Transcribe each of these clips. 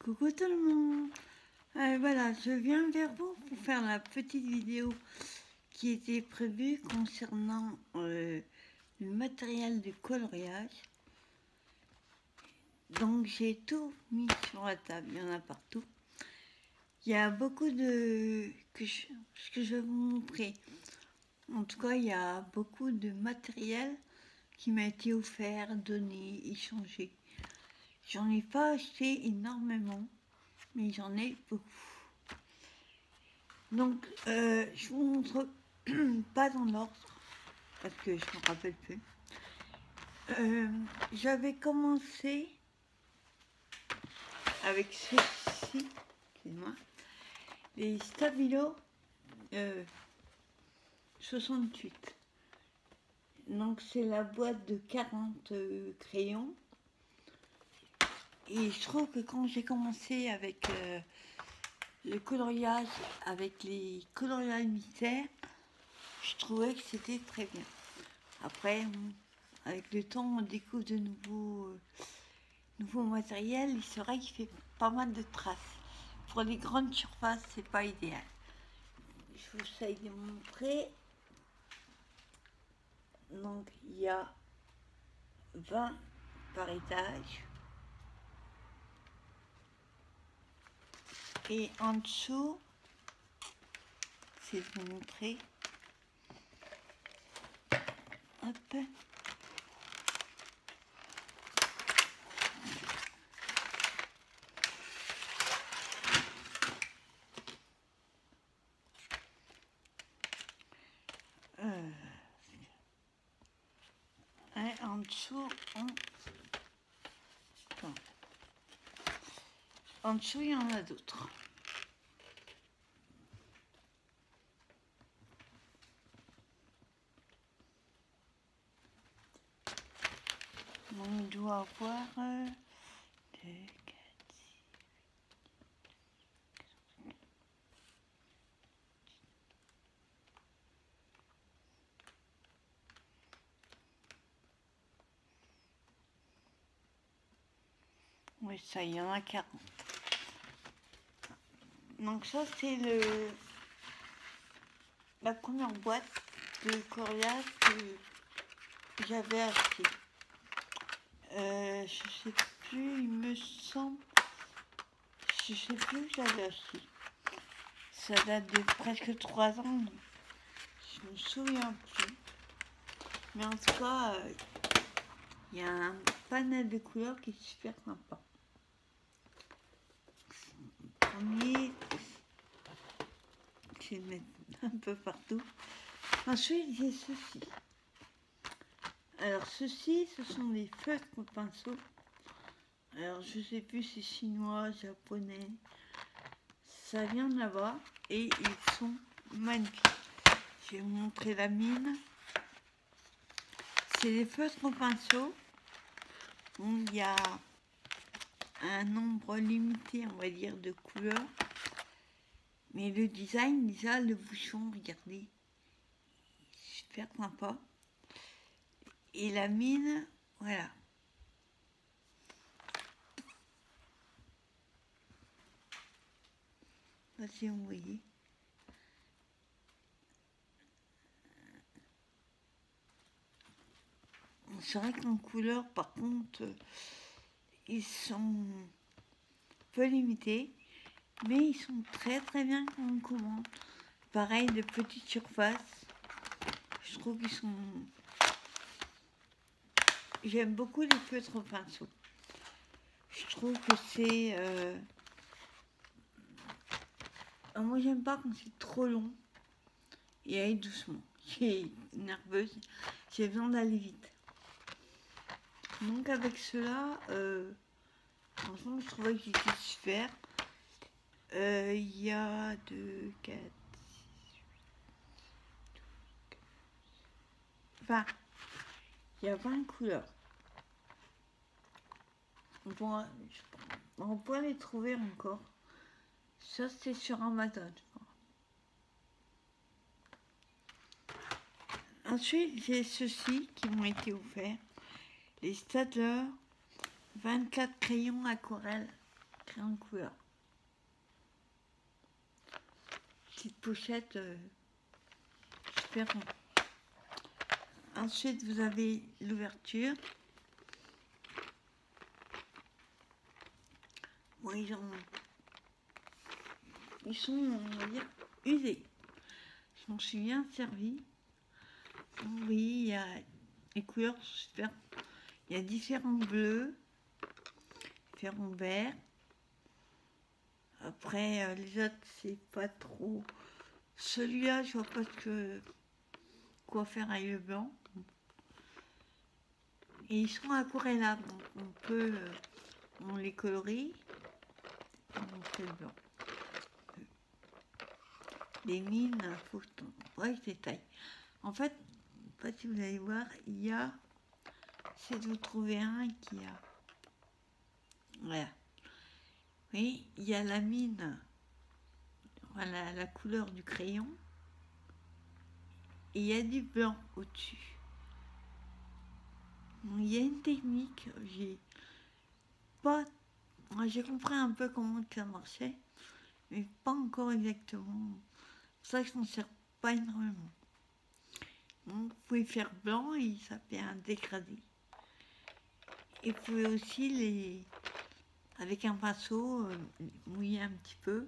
Coucou tout le monde. Voilà, je viens vers vous pour faire la petite vidéo qui était prévue concernant le matériel de coloriage. Donc j'ai tout mis sur la table, il y en a partout. Il y a beaucoup de... ce que je vais vous montrer. En tout cas, il y a beaucoup de matériel qui m'a été offert, donné, échangé. J'en ai pas acheté énormément, mais j'en ai beaucoup. Donc, je vous montre pas dans l'ordre, parce que je ne me rappelle plus. J'avais commencé avec ceci, excusez-moi, les Stabilo 68. Donc, c'est la boîte de 40 crayons. Et je trouve que quand j'ai commencé avec le coloriage, avec les coloriages mystères, je trouvais que c'était très bien. Après, avec le temps, on découvre de nouveaux matériels. Il serait qu'il fait pas mal de traces. Pour les grandes surfaces, c'est pas idéal. Je vous essaye de montrer. Donc, il y a 20 par étage. Et en dessous, je vais vous montrer. Hop. En dessous, en dessous, il y en a d'autres. On doit avoir 2, 4, 6. Oui, ça, il y en a 40. Donc ça, c'est la première boîte de coloriage que j'avais acheté. Je sais plus, il me semble, je sais plus où j'avais acheté. Ça date de presque 3 ans, je me souviens plus. Mais en tout cas, il y a un panel de couleurs qui est super sympa. Premier, je vais le mettre un peu partout. Ensuite, j'ai ceci. Alors, ceci, ce sont des feutres au pinceau. Alors, je sais plus si c'est chinois, japonais. Ça vient de là-bas et ils sont magnifiques. Je vais vous montrer la mine. C'est des feutres au pinceau. Il y a un nombre limité, on va dire, de couleurs. Mais le design, déjà, le bouchon, regardez, super sympa. Et la mine, voilà. Je sais pas si vous voyez. C'est vrai qu'en couleur, par contre, ils sont peu limités, mais ils sont très très bien quand on commande. Pareil, de petites surfaces. Je trouve qu'ils sont... J'aime beaucoup les feutres au pinceau. Je trouve que c'est... moi, j'aime pas quand c'est trop long. Et aller doucement. J'ai nerveuse. J'ai besoin d'aller vite. Donc avec cela, franchement, je trouvais que c'était super. Il y a 2, 4, 6, 8, 20. Il y a 20 couleurs. On pourrait les trouver encore. Ça, c'est sur Amazon. Ensuite, j'ai ceux-ci qui m'ont été offerts. Les Staedtler 24 crayons aquarelle différentes couleurs. Petite pochette super bon. Ensuite, vous avez l'ouverture. Bon, ils sont, on va dire, usés. Je m'en suis bien servi. Oui, il y a les couleurs sont super. Il y a différents bleus, différents verts. Après, les autres, c'est pas trop. Celui-là, je vois pas quoi faire avec le blanc. Et ils sont aquarellables, donc on les colorie, on fait le blanc. Les mines, faut que bref, détail. En fait, pas si vous allez voir, il y a, c'est de vous trouver un qui a, voilà. Oui, il y a la mine, voilà, la couleur du crayon, et il y a du blanc au-dessus. Il y a une technique, j'ai compris un peu comment ça marchait, mais pas encore exactement. C'est ça que je m'en sers pas énormément. Donc, vous pouvez faire blanc et ça fait un dégradé. Et vous pouvez aussi avec un pinceau, mouiller un petit peu.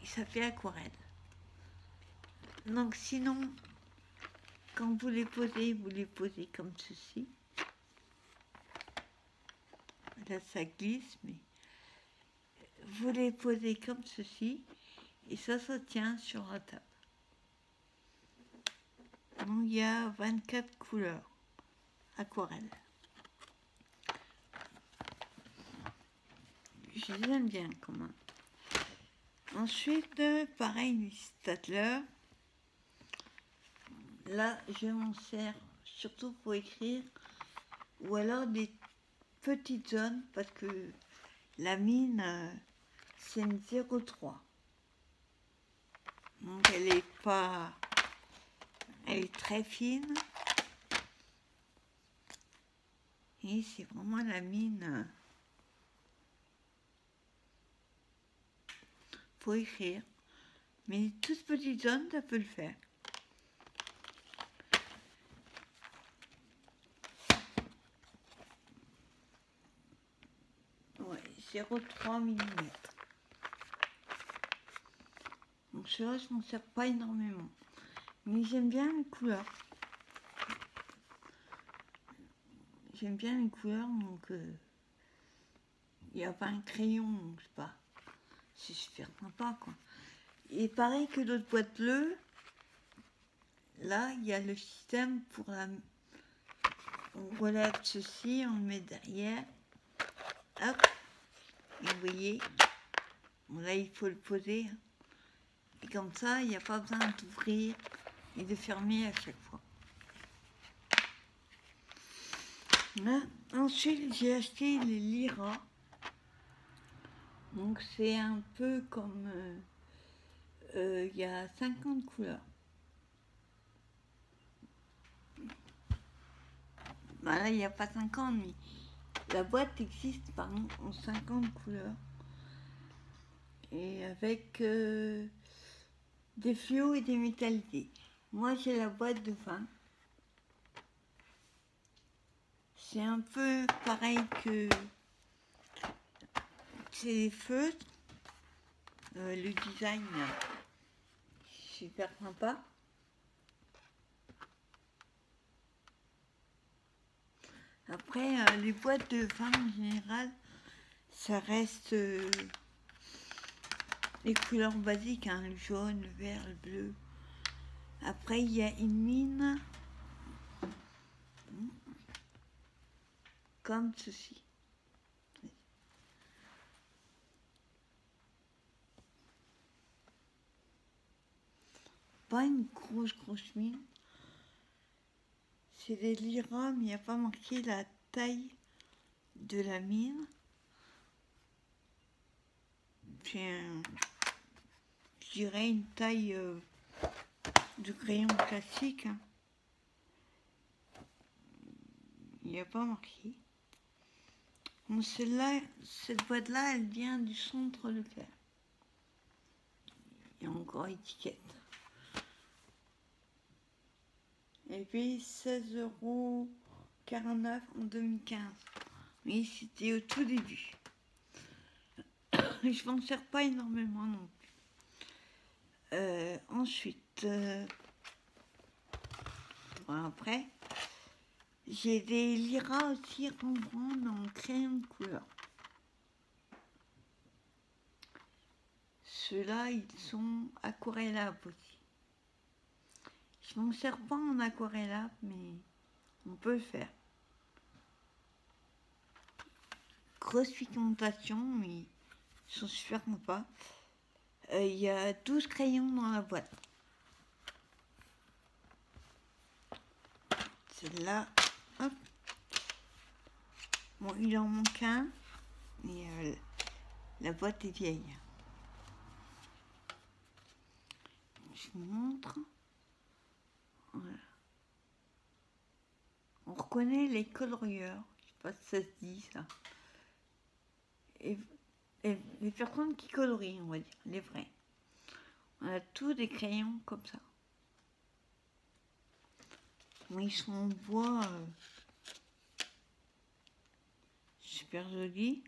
Et ça fait aquarelle. Donc sinon, quand vous les posez comme ceci. Là, ça glisse, mais vous les posez comme ceci. Et ça tient sur la table. Donc il y a 24 couleurs aquarelles. Je les aime bien quand même. Ensuite, pareil, les Staedtler. Là, je m'en sers surtout pour écrire. Ou alors des petites zones, parce que la mine, c'est une 0,3. Donc elle est très fine. Et c'est vraiment la mine pour écrire. Mais les toutes petites zones, ça peut le faire. Ouais, 0,3 mm. Donc cela, je m'en sers pas énormément. Mais j'aime bien les couleurs. J'aime bien les couleurs, donc il n'y a pas un crayon, donc c'est pas. C'est super sympa, quoi. Et pareil que l'autre boîte bleue, là, il y a le système pour la. On relève ceci, on le met derrière. Hop. Et vous voyez, bon, là, il faut le poser. Hein. Et comme ça, il n'y a pas besoin d'ouvrir et de fermer à chaque fois. Là, ensuite, j'ai acheté les Lyra. Donc, c'est un peu comme... il y a 50 couleurs. Ben là, il n'y a pas 50, mais la boîte existe, pardon, en 50 couleurs. Et avec des fluos et des métallisés. Moi, j'ai la boîte de 20. C'est un peu pareil que les feutres. Le design, super sympa. Après, les boîtes de vin en général, ça reste les couleurs basiques, hein, le jaune, le vert, le bleu. Après, il y a une mine comme ceci. Pas une grosse mine. C'est des Lyra, mais il n'y a pas marqué la taille de la mine. C'est je dirais une taille de crayon classique. Hein. Il n'y a pas marqué. Bon, celle-là, cette boîte-là, elle vient du centre Leclerc. Il y a encore étiquette. Et puis 16,49 € en 2015. Mais c'était au tout début. Je m'en sers pas énormément non plus. Ensuite, après, j'ai des Lyra aussi Rembrandt en crayon de couleur. Ceux-là, ils sont aquarellables aussi. Je m'en sers pas en aquarellable, mais on peut le faire. Grosse pigmentation, mais ils sont super sympas. Il y a 12 crayons dans la boîte. Celle-là, hop. Bon, il en manque un, mais la boîte est vieille. Je vous montre. Voilà. On reconnaît les colorieurs. Je sais pas si ça se dit ça. Et les personnes qui colorient, on va dire, les vrais. On a tous des crayons comme ça. Bon, ils sont en bois super jolis.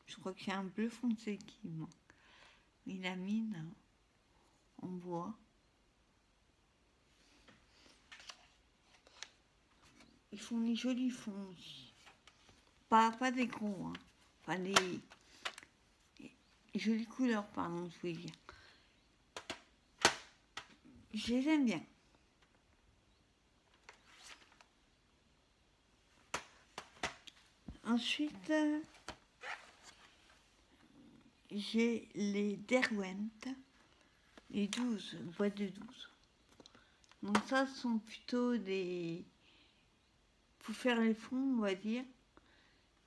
Je crois que c'est un bleu foncé qui manque. Mais la mine en bois. Ils font des jolis fonds aussi. Pas des gros, hein. Pas des jolies couleurs, pardon, je voulais dire. Je les aime bien. Ensuite, j'ai les Derwent, les 12, boîtes de 12. Donc ça, ce sont plutôt des... Pour faire les fonds, on va dire,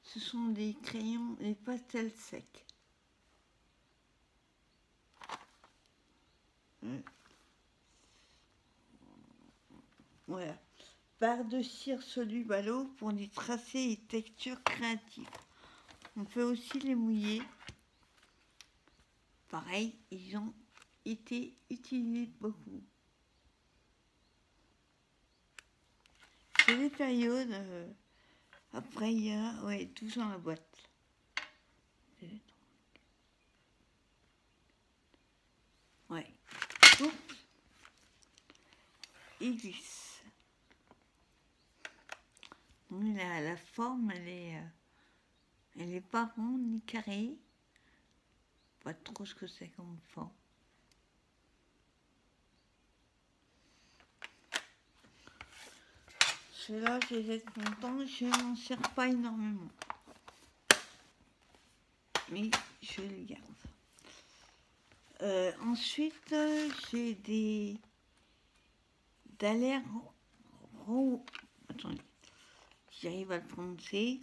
ce sont des crayons, des pastels secs. Voilà. Barre de cire soluble à l'eau pour des tracés et textures créatives. On peut aussi les mouiller. Pareil, ils ont été utilisés beaucoup. C'est des périodes. Après, il y a 12 dans la boîte. Ouais. Oups. Il glisse. La forme, elle est pas ronde ni carrée. Pas trop ce que c'est comme forme. Ceux-là, je les ai contents, je n'en sers pas énormément. Mais je les garde. Ensuite, j'ai des Daler attendez, j'arrive à le prononcer.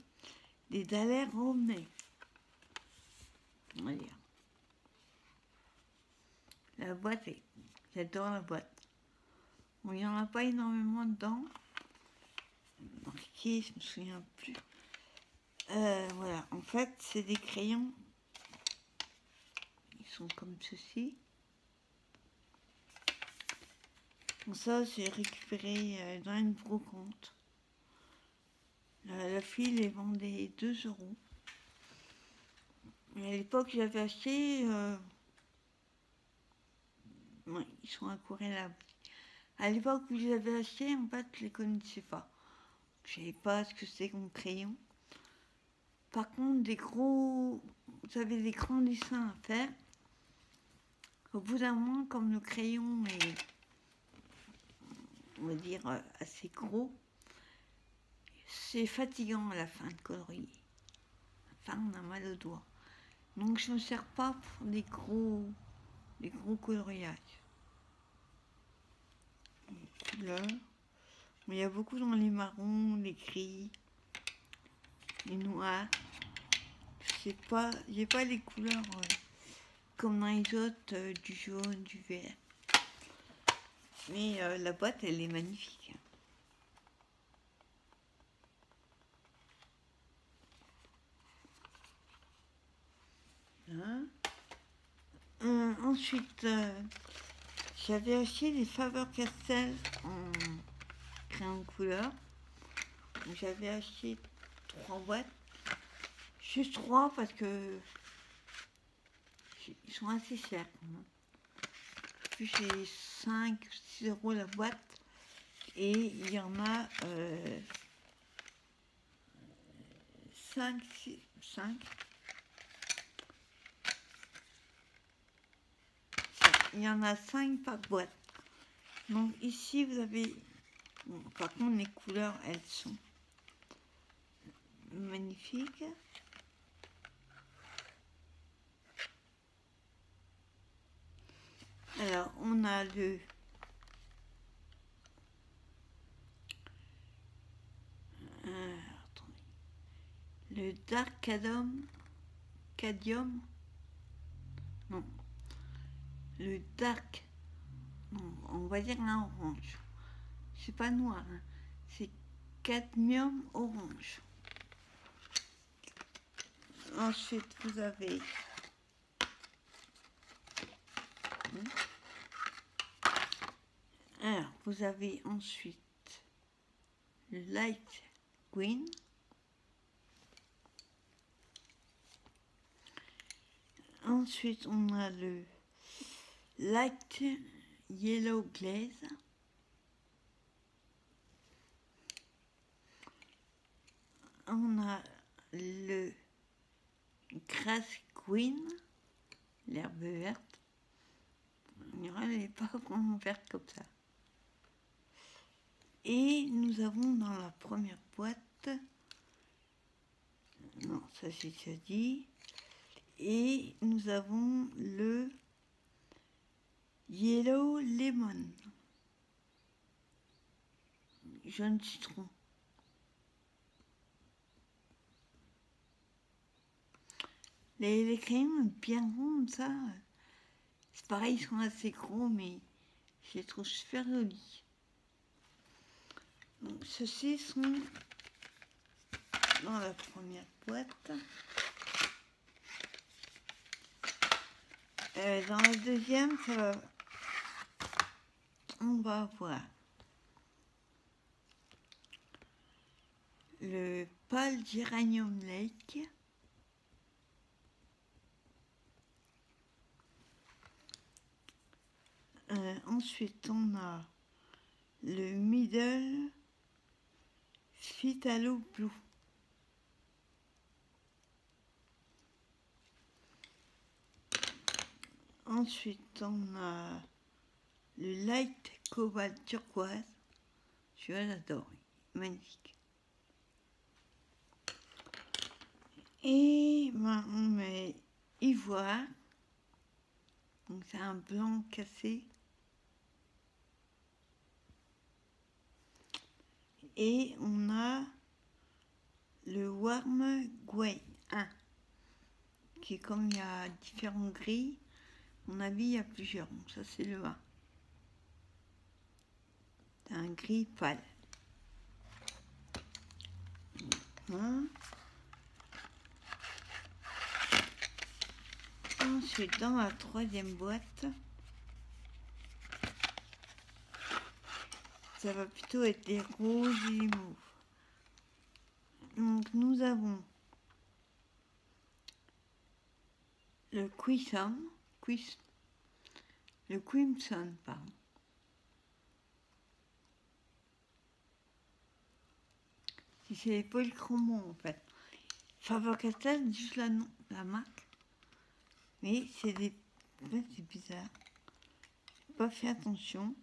Des Daler Romney. On va dire. La boîte est... J'adore la boîte. Bon, il n'y en a pas énormément dedans. Marqué, je me souviens plus. Voilà, en fait, c'est des crayons. Ils sont comme ceci. Bon, ça, j'ai récupéré dans une brocante. La fille les vendait 2 €. Mais à l'époque, j'avais acheté... ouais, ils sont aquarellables. À l'époque où je les avais achetés, en fait, je les connaissais pas. Je savais pas ce que c'était comme crayon. Par contre, des gros... Vous avez des grands dessins à faire. Au bout d'un moment, comme le crayon est, on va dire, assez gros, c'est fatigant à la fin de colorier. Enfin, on a mal au doigt. Donc, je ne me sers pas pour des gros coloriages. Là. Mais il y a beaucoup dans les marrons, les gris, les noirs. J'ai pas les couleurs comme dans les autres, du jaune, du vert. Mais la boîte, elle est magnifique. Ensuite, j'avais acheté des Faber-Castell en crayon couleur. J'avais acheté 3 boîtes. Juste 3 parce que ils sont assez chers. Puis j'ai 5-6 € la boîte. Et il y en a 5. Il y en a 5 par boîte. Donc ici vous avez... Bon, par contre les couleurs elles sont magnifiques. Alors on a le Dark Cadium, non, le Dark, non, on va dire un orange, c'est pas noir, hein. C'est cadmium orange. Ensuite vous avez alors vous avez ensuite le light green. Ensuite, on a le light yellow glaze. On a le grass green, l'herbe verte. Elle n'est pas vraiment verte comme ça. Et nous avons dans la première boîte, non, ça j'ai déjà dit. Et nous avons le yellow lemon, jaune citron. Les crayons bien ronds, ça, c'est pareil, ils sont assez gros, mais je les trouve super jolis. Donc, ceux-ci sont dans la première boîte. Dans la deuxième, on va avoir le Pale Geranium Lake. Ensuite, on a le Middle Phthalo Blue. Ensuite, on a le Light Cobalt Turquoise. Je l'adore, magnifique. Et ben, on met ivoire. Donc c'est un blanc cassé. Et on a le Warm Grey 1, qui est comme il y a différents gris, à mon avis il y a plusieurs. Donc ça c'est le 1. C'est un gris pâle. Voilà. Ensuite dans la troisième boîte, ça va plutôt être des roses et des mauves. Donc nous avons le Crimson, pardon. C'est les polychromos en fait. Faber-Castell, juste la marque. Mais c'est des... En fait, c'est bizarre. J'ai pas fait attention.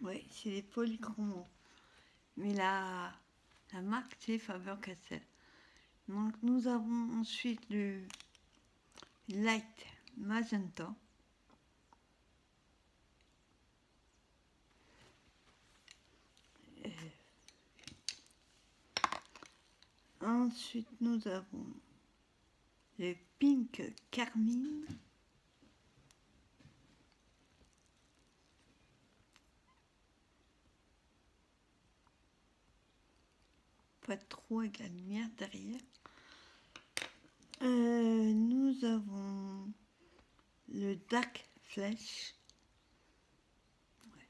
Ouais, c'est des polychromos. Mais la marque, c'est Faber-Castell. Donc nous avons ensuite le Light Magenta. Ensuite nous avons le Pink Carmine. Pas trop avec la lumière derrière. Nous nous avons le Dark Flesh. Ouais.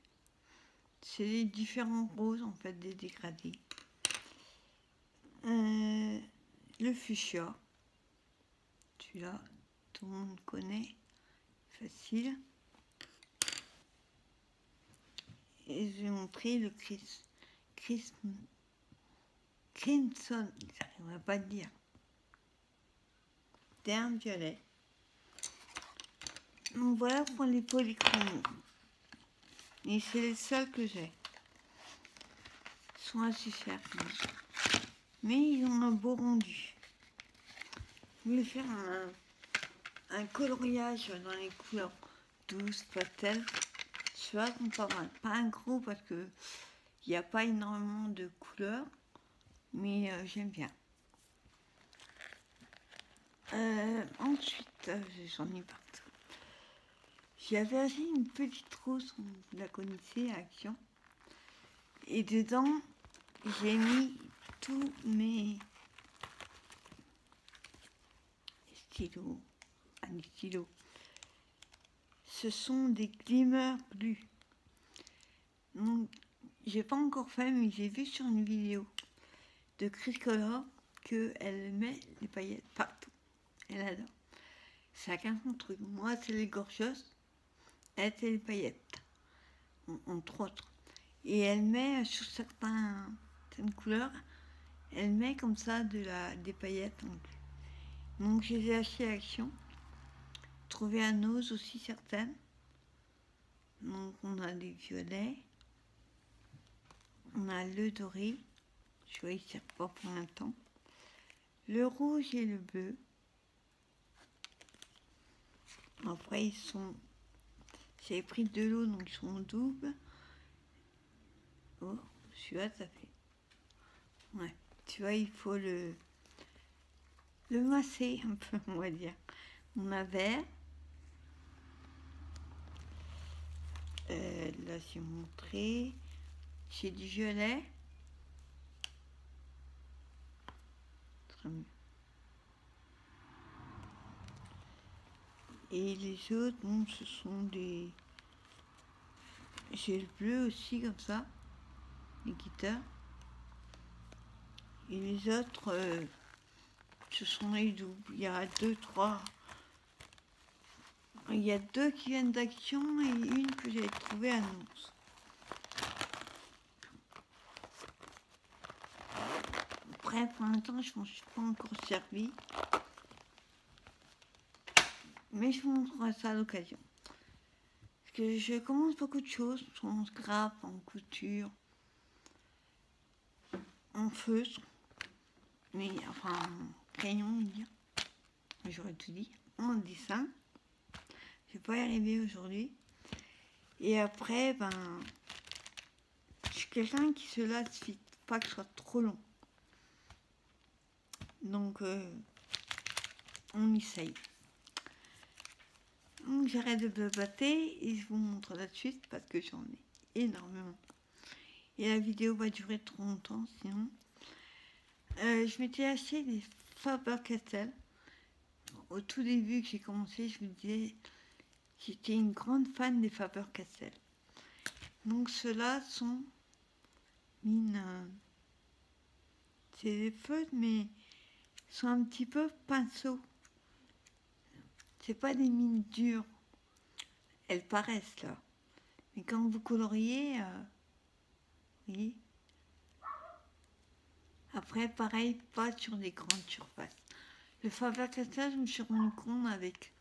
C'est les différents roses en fait des dégradés. Le fuchsia. Celui-là, tout le monde connaît. Facile. Et je vais montrer le Crimson, on va pas le dire. Terre violet. Donc voilà pour les polychromos. Et c'est les seuls que j'ai. Ils sont assez chers. Mais ils ont un beau rendu. Je voulais faire un coloriage dans les couleurs douces, pastel. Celui-là, pas un gros parce que il n'y a pas énormément de couleurs. Mais j'aime bien. Ensuite, j'en ai partout. J'avais acheté une petite rose, vous la connaissez, Action. Et dedans, j'ai mis tous mes stylos. Des stylos. Ce sont des Glimmer Glue. Donc, j'ai pas encore fait, mais j'ai vu sur une vidéo de Chris Color qu'elle met les paillettes partout. Elle adore. Chacun son truc. Moi, c'est les gorgeuses. Elle, c'est les paillettes. Entre autres. Et elle met sur certaines couleurs, elle met comme ça des paillettes. Donc je les ai achetées à Action. Trouvé à Nose aussi certaines. Donc on a des violets. On a le doré. Je vois, il ne sert pas pour l'instant. Le rouge et le bleu. Après ils sont... J'ai pris de l'eau donc ils sont doubles. Oh, celui-là ça fait... Ouais, tu vois, il faut le masser un peu, on va dire. On a vert. Là, j'ai montré. J'ai du violet. Très bien. Et les autres, bon, ce sont des... J'ai le bleu aussi, comme ça. Les guitares. Et les autres, ce sont les doubles. Il y a 2, 3... Il y a 2 qui viennent d'Action et une que j'ai trouvée à Nons. Après, pour l'instant, je ne m'en suis pas encore servi. Mais je vous montrerai ça à l'occasion. Parce que je commence beaucoup de choses, en scrap, en couture, en feutre, mais enfin, en crayon, j'aurais tout dit, en dessin. Je vais pas y arriver aujourd'hui. Et après, ben, je suis quelqu'un qui se lasse vite, pas que ce soit trop long. Donc, on essaye. Donc, j'arrête de blablater et je vous montre la suite parce que j'en ai énormément. Et la vidéo va durer trop longtemps sinon. Je m'étais acheté des Faber-Castell. Au tout début que j'ai commencé, je me disais, j'étais une grande fan des Faber-Castell. Donc ceux-là sont mine, c'est des feutres, mais sont un petit peu pinceaux. C'est pas des mines dures. Elles paraissent là. Mais quand vous coloriez, vous voyez. Après, pareil, pas sur des grandes surfaces. Le Faber-Castell, je me suis rendu compte avec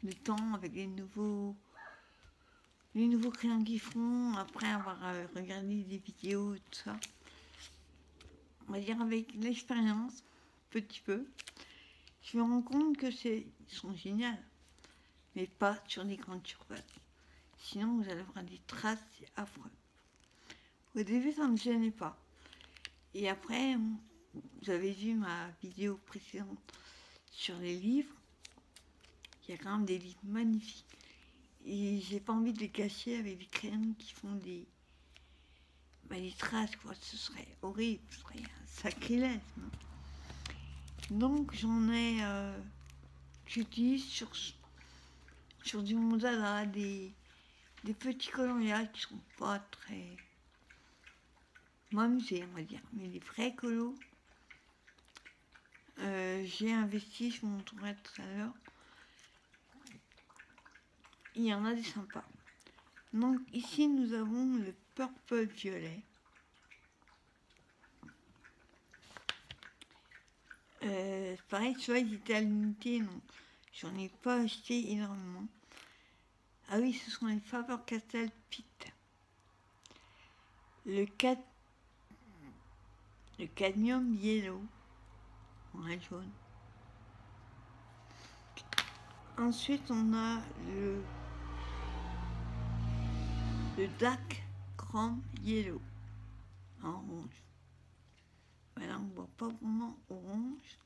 le temps, avec les nouveaux crayons qu'ils font, après avoir regardé des vidéos et tout ça. On va dire avec l'expérience, petit peu, je me rends compte que ils sont géniaux, mais pas sur des grandes surfaces. Sinon, vous allez avoir des traces affreuses. Au début, ça ne me gênait pas. Et après, vous avez vu ma vidéo précédente sur les livres. Il y a quand même des livres magnifiques. Et j'ai pas envie de les cacher avec des crayons qui font des traces, quoi. Ce serait horrible, ce serait un sacrilège. Non. Donc j'en ai j'utilise sur du Monzala, des petits coloriages qui sont pas très m'amuser, on va dire. Mais les vrais colos, j'ai investi, je vous montrerai tout à l'heure. Il y en a des sympas. Donc ici nous avons le purple violet. Pareil, celui-là il était à l'unité, donc j'en ai pas acheté énormément. Ah oui, ce sont les Faber-Castell Pitt. Le cadmium yellow, ouais, jaune. Ensuite, on a le dark chrome yellow en orange. Voilà, on ne voit pas vraiment orange,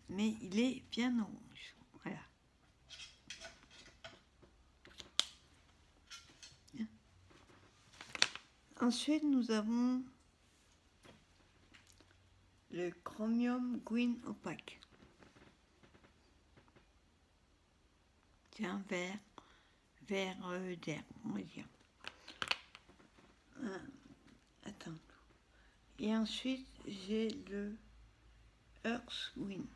mais il est bien orange. Voilà. Ensuite, nous avons le chromium green opaque. C'est un vert d'air, on va dire. Attends. Et ensuite, j'ai le Earth Wind.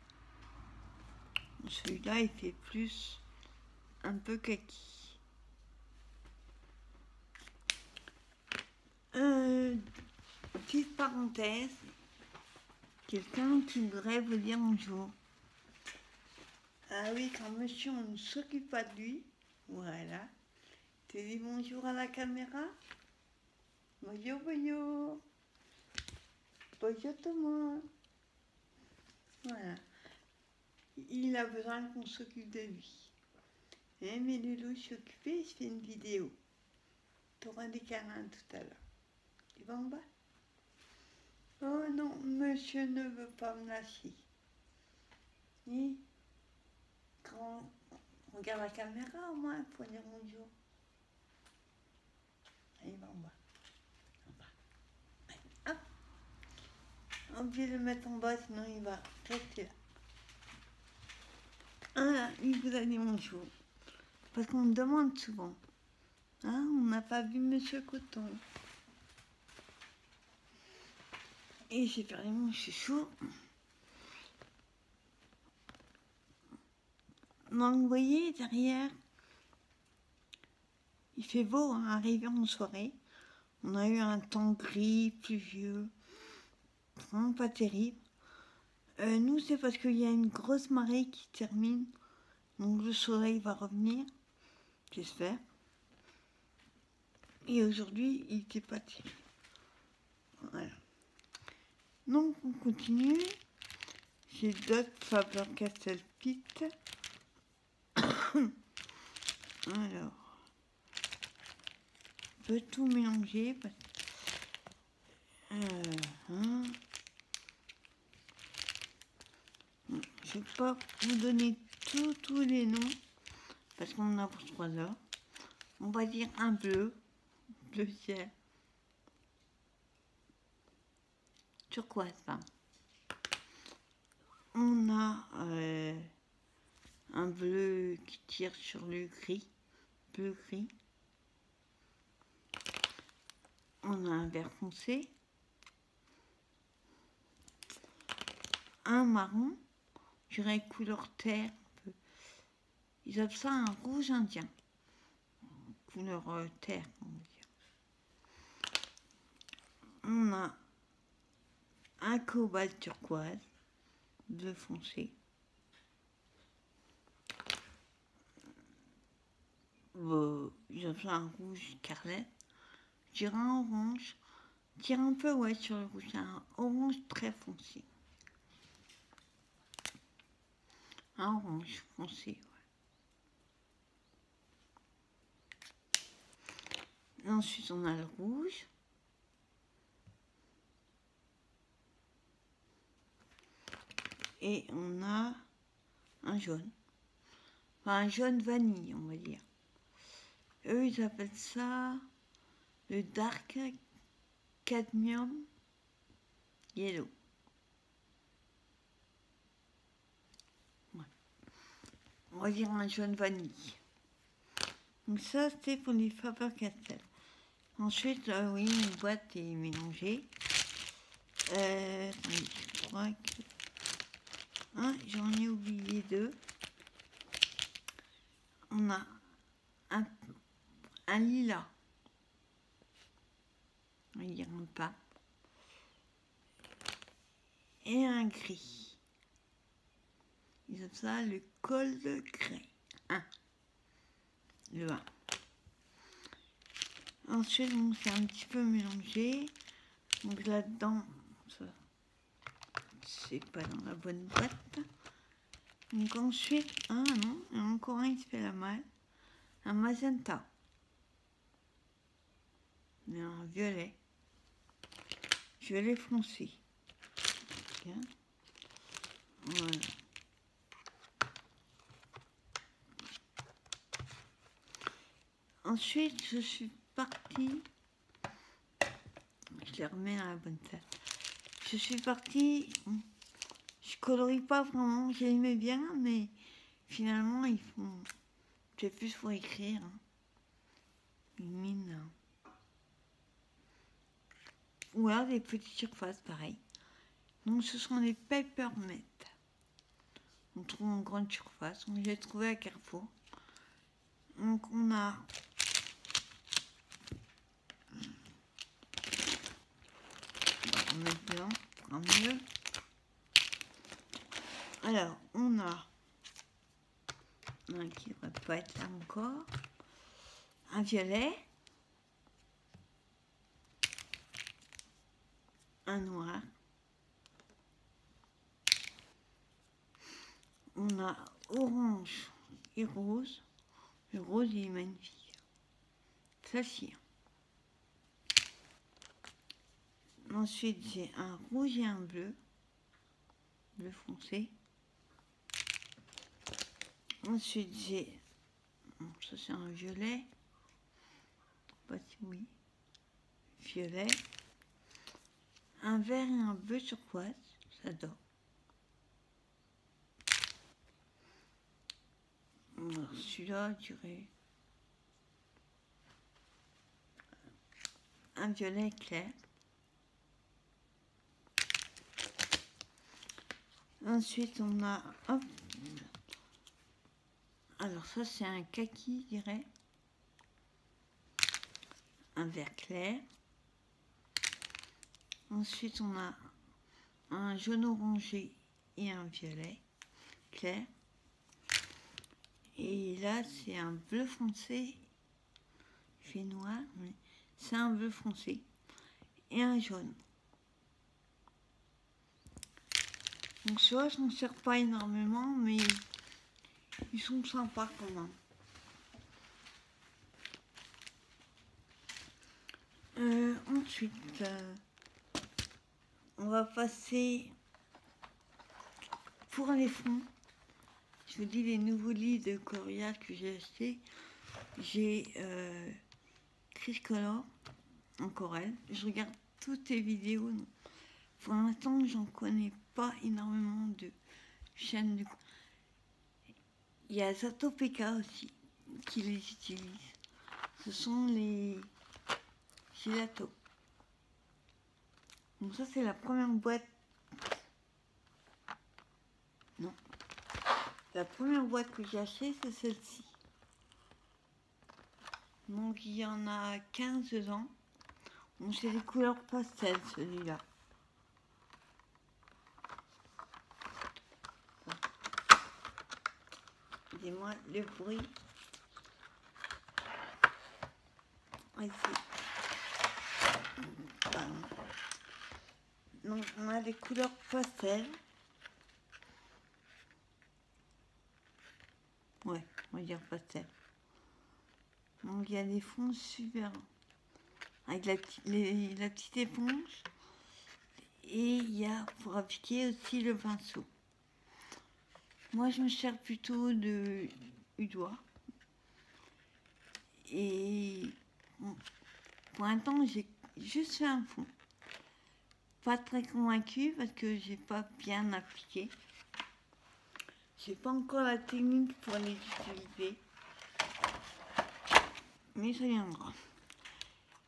Celui-là, il fait plus un peu kaki. Petite parenthèse, quelqu'un qui voudrait vous dire bonjour. Ah oui, quand monsieur, on ne s'occupe pas de lui, voilà. Tu dis bonjour à la caméra. Bonjour, bonjour. Bonjour tout le monde. Voilà. Il a besoin qu'on s'occupe de lui. Mais Loulou, je suis occupée, je fais une vidéo. Tu auras des câlins tout à l'heure. Tu vas en bas? Oh non, monsieur ne veut pas me lâcher. Et quand on regarde la caméra, au moins, pour dire bonjour. Il va en bas. En bas. Allez, hop. Obligé de le mettre en bas, sinon il va rester là. Ah, il vous a dit bonjour. Parce qu'on me demande souvent. Hein, on n'a pas vu Monsieur Coton. Et j'ai perdu mon chouchou. Donc vous voyez, derrière, il fait beau, hein, arrivé en soirée. On a eu un temps gris, pluvieux, vraiment pas terrible. Nous, c'est parce qu'il y a une grosse marée qui termine. Donc le soleil va revenir, j'espère. Et aujourd'hui, il n'était pas terrible. Voilà. Donc on continue. J'ai d'autres Faber-Castell Pitt. Alors, on peut tout mélanger. Je ne vais pas vous donner tous les noms parce qu'on en a pour 3 heures. On va dire un bleu ciel. Turquoise, pardon. On a un bleu qui tire sur le gris, bleu gris. On a un vert foncé, un marron, je dirais couleur terre. Ils appellent ça un rouge indien, couleur terre, on va dire. On a un cobalt turquoise, bleu foncé. Ils appellent ça un rouge scarlet. Je dirais un orange. Je dirais un peu, ouais, sur le rouge, c'est un orange très foncé. Un orange foncé, ouais. Ensuite, on a le rouge. Et on a un jaune. Enfin, un jaune vanille, on va dire. Eux, ils appellent ça le dark cadmium yellow. Ouais. on va dire un jaune vanille. Donc ça, c'était pour les Faber-Castell. Ensuite, oui, une boîte est mélangée. Attendez, je crois que... Ah, j'en ai oublié deux. On a un lilas. On va dire un pas. Et un gris. Ils appellent ça le col de craie. 1. Le 1. Ensuite, on s'est un petit peu mélangé. Donc là-dedans, c'est pas dans la bonne boîte. Donc ensuite, non, il y en a encore un qui se fait la malle. Un magenta. Et un violet. Violet foncé. Bien. Voilà. Ensuite, je suis partie. Je les remets à la bonne tête. Je suis partie. Je colorie pas vraiment. J'aimais bien, mais finalement, ils font. C'est plus pour écrire. Une mine. Ou alors des petites surfaces, pareil. Donc, ce sont des Papermate. On trouve en grande surface. On les a trouvés à Carrefour. Donc, on a. On va mettre dedans, pour mieux. Alors, on a un qui ne devrait pas être là encore. Un violet. Un noir. On a orange et rose. Le rose, il est magnifique. Saphir. Ensuite, j'ai un rouge et un bleu. Bleu foncé. Ensuite, j'ai... Bon, ça, c'est un violet. Pas si oui. Violet. Un vert et un bleu turquoise. J'adore. Celui-là, je dirais... Un violet clair. Ensuite, on a... Hop. Alors ça, c'est un kaki, je dirais. Un vert clair. Ensuite, on a un jaune orangé et un violet clair. Et là, c'est un bleu foncé. Il fait noir, mais c'est un bleu foncé. Et un jaune. Donc ceux-là, je n'en sers pas énormément, mais ils sont sympas quand même. Ensuite, on va passer pour les fonds. Je vous dis les nouveaux lits de coriandre que j'ai achetés. J'ai Criscolor en Corel. Je regarde toutes les vidéos. Pour l'instant, j'en connais pas énormément de chaînes de... Il y a Zatopeka aussi qui les utilise. Ce sont les gelatos. Donc ça, c'est la première boîte. Non. La première boîte que j'ai achetée, c'est celle-ci. Donc il y en a 15 dedans. Donc c'est des couleurs pastel, celui-là. Dis-moi le bruit. Donc on a des couleurs pastel. Ouais, on va dire pastel. Donc il y a des fonds super avec la petite éponge. Et il y a pour appliquer aussi le pinceau. Moi je me sers plutôt du doigt. Et bon, pour un temps j'ai juste fait un fond. Pas très convaincue parce que j'ai pas bien appliqué. j'ai pas encore la technique pour les utiliser, mais ça viendra.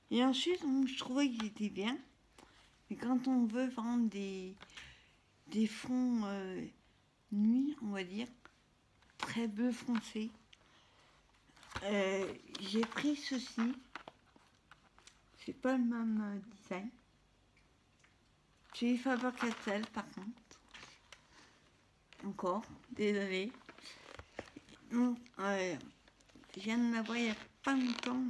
Et ensuite, je trouvais qu'ils étaient bien, mais quand on veut vendre des fonds nuit, on va dire, très bleu foncé, j'ai pris ceci. C'est pas le même design. J'ai Faber-Castell par contre. Encore, désolé. Donc, je viens de l'avoir il n'y a pas longtemps.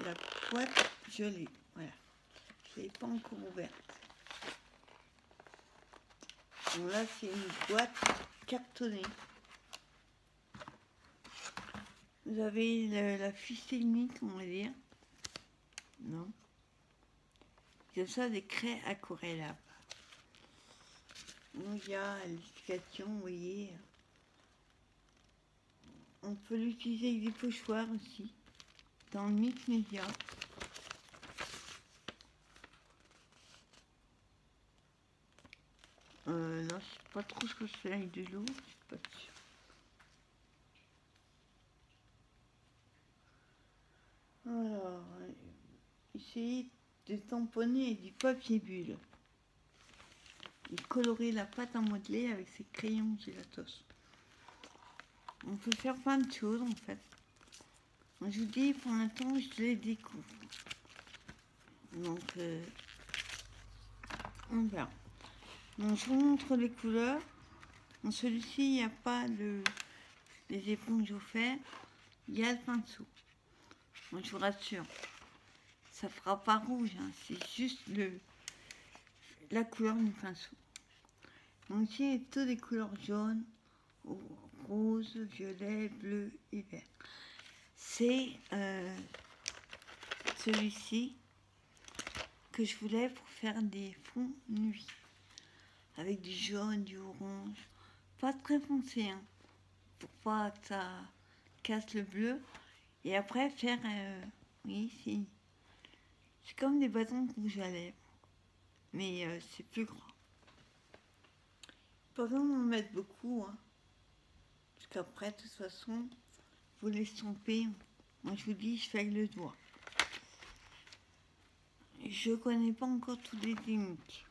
La boîte, je l'ai. Voilà. Je ne l'ai pas encore ouverte. Donc là, c'est une boîte cartonnée. Vous avez la fiche technique, on va dire. Non. Comme ça, des craies aquarellables. Donc il y a l'explication, vous voyez. On peut l'utiliser avec des pochoirs aussi, dans le mix média. Là, je sais pas trop ce que je fais avec de l'eau, je suis pas sûre. Alors, essayez de tamponner avec du papier bulle. Et colorer la pâte à modeler avec ces crayons Gelatos. On peut faire plein de choses en fait. Moi, je vous dis, pour l'instant, je les découvre. Donc, on verra. Donc, je vous montre les couleurs. Dans celui-ci, il n'y a pas les éponges offertes. Il y a le pinceau. Moi, je vous rassure, ça fera pas rouge. Hein. C'est juste la couleur du pinceau. Donc, ici, il y a plutôt des couleurs jaunes, rose, violet, bleu et vert. C'est celui-ci que je voulais pour faire des fonds nuit. Avec du jaune, du orange. Pas très foncé, hein, pour pas que ça casse le bleu. Et après faire, oui, c'est comme des bâtons de rouge à lèvres. Mais c'est plus grand. Pas besoin d'en mettre beaucoup, hein. Parce qu'après, de toute façon, vous l'estompez. Moi, je vous dis, je fais avec le doigt. Je connais pas encore toutes les techniques.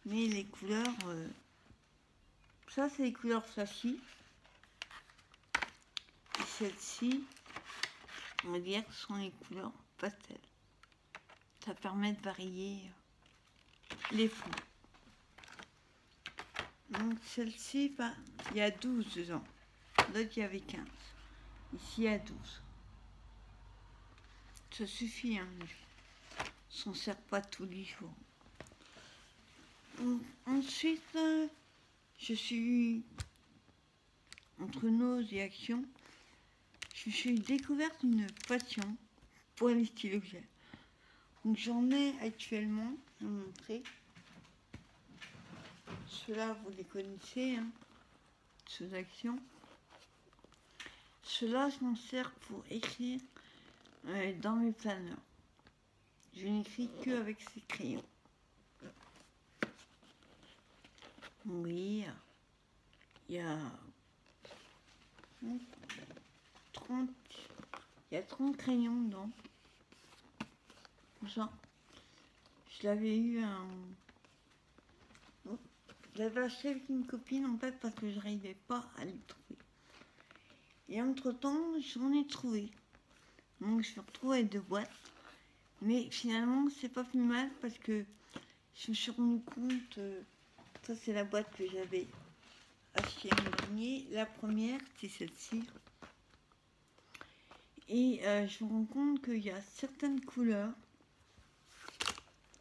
Mais les couleurs, ça c'est les couleurs flashy. Et celles-ci, on va dire que sont les couleurs pastel. Ça permet de varier les fonds. Donc celle-ci, bah, il y a 12 dedans. L'autre, il y avait 15. Ici, il y a 12. Ça suffit, hein. On s'en sert pas tous les jours. Donc, ensuite, je suis entre nausées et action. Je suis découverte une passion pour les stylos gel. Donc j'en ai actuellement, je vais vous montrer. Ceux-là, vous les connaissez, hein, ceux d'actions. Ceux-là, je m'en sers pour écrire dans mes planeurs. Je n'écris que avec ces crayons. Oui, il y a 30, il y a 30 crayons dedans. Ça, je l'avais eu je l'avais acheté avec une copine en fait parce que je n'arrivais pas à les trouver. Et entre temps, j'en ai trouvé. Donc je me retrouve avec 2 boîtes. Mais finalement, c'est pas plus mal parce que je me suis rendu compte. Ça, c'est la boîte que j'avais achetée l'an dernier. La première, c'est celle-ci. Et je me rends compte qu'il y a certaines couleurs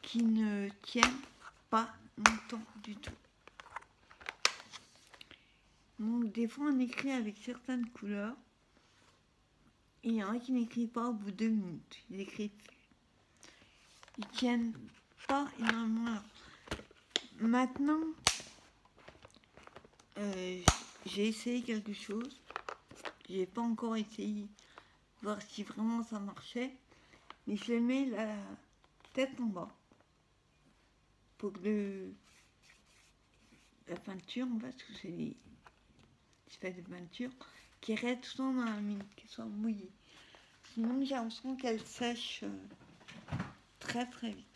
qui ne tiennent pas longtemps du tout. Donc des fois on écrit avec certaines couleurs et il y en a qui n'écrivent pas au bout de 2 minutes. Ils écrivent plus. Ils tiennent pas énormément. Alors, maintenant, j'ai essayé quelque chose. J'ai pas encore essayé voir si vraiment ça marchait. Mais je mets la tête en bas pour que la peinture, en fait, c'est des espèces de peinture qui restent tout le temps dans la mine, qui sont mouillées. Sinon, j'ai l'impression qu'elles sèchent très très vite.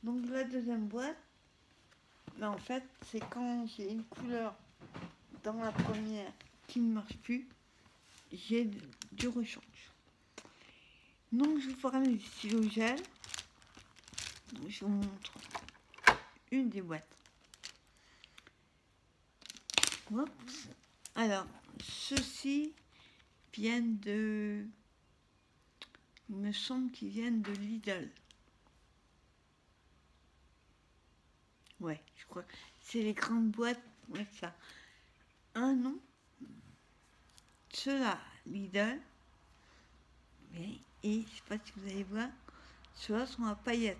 Donc la deuxième boîte, en fait, c'est quand j'ai une couleur dans la première qui ne marche plus, j'ai du rechange. Donc je vous ferai mes stylos gel. Je vous montre une des boîtes. Oups. Alors, ceux-ci viennent de... Il me semble qu'ils viennent de Lidl. Ouais, je crois. C'est les grandes boîtes, ouais, ça. Un nom. Ceux-là, Lidl. Et je ne sais pas si vous allez voir, ceux-là sont à paillettes.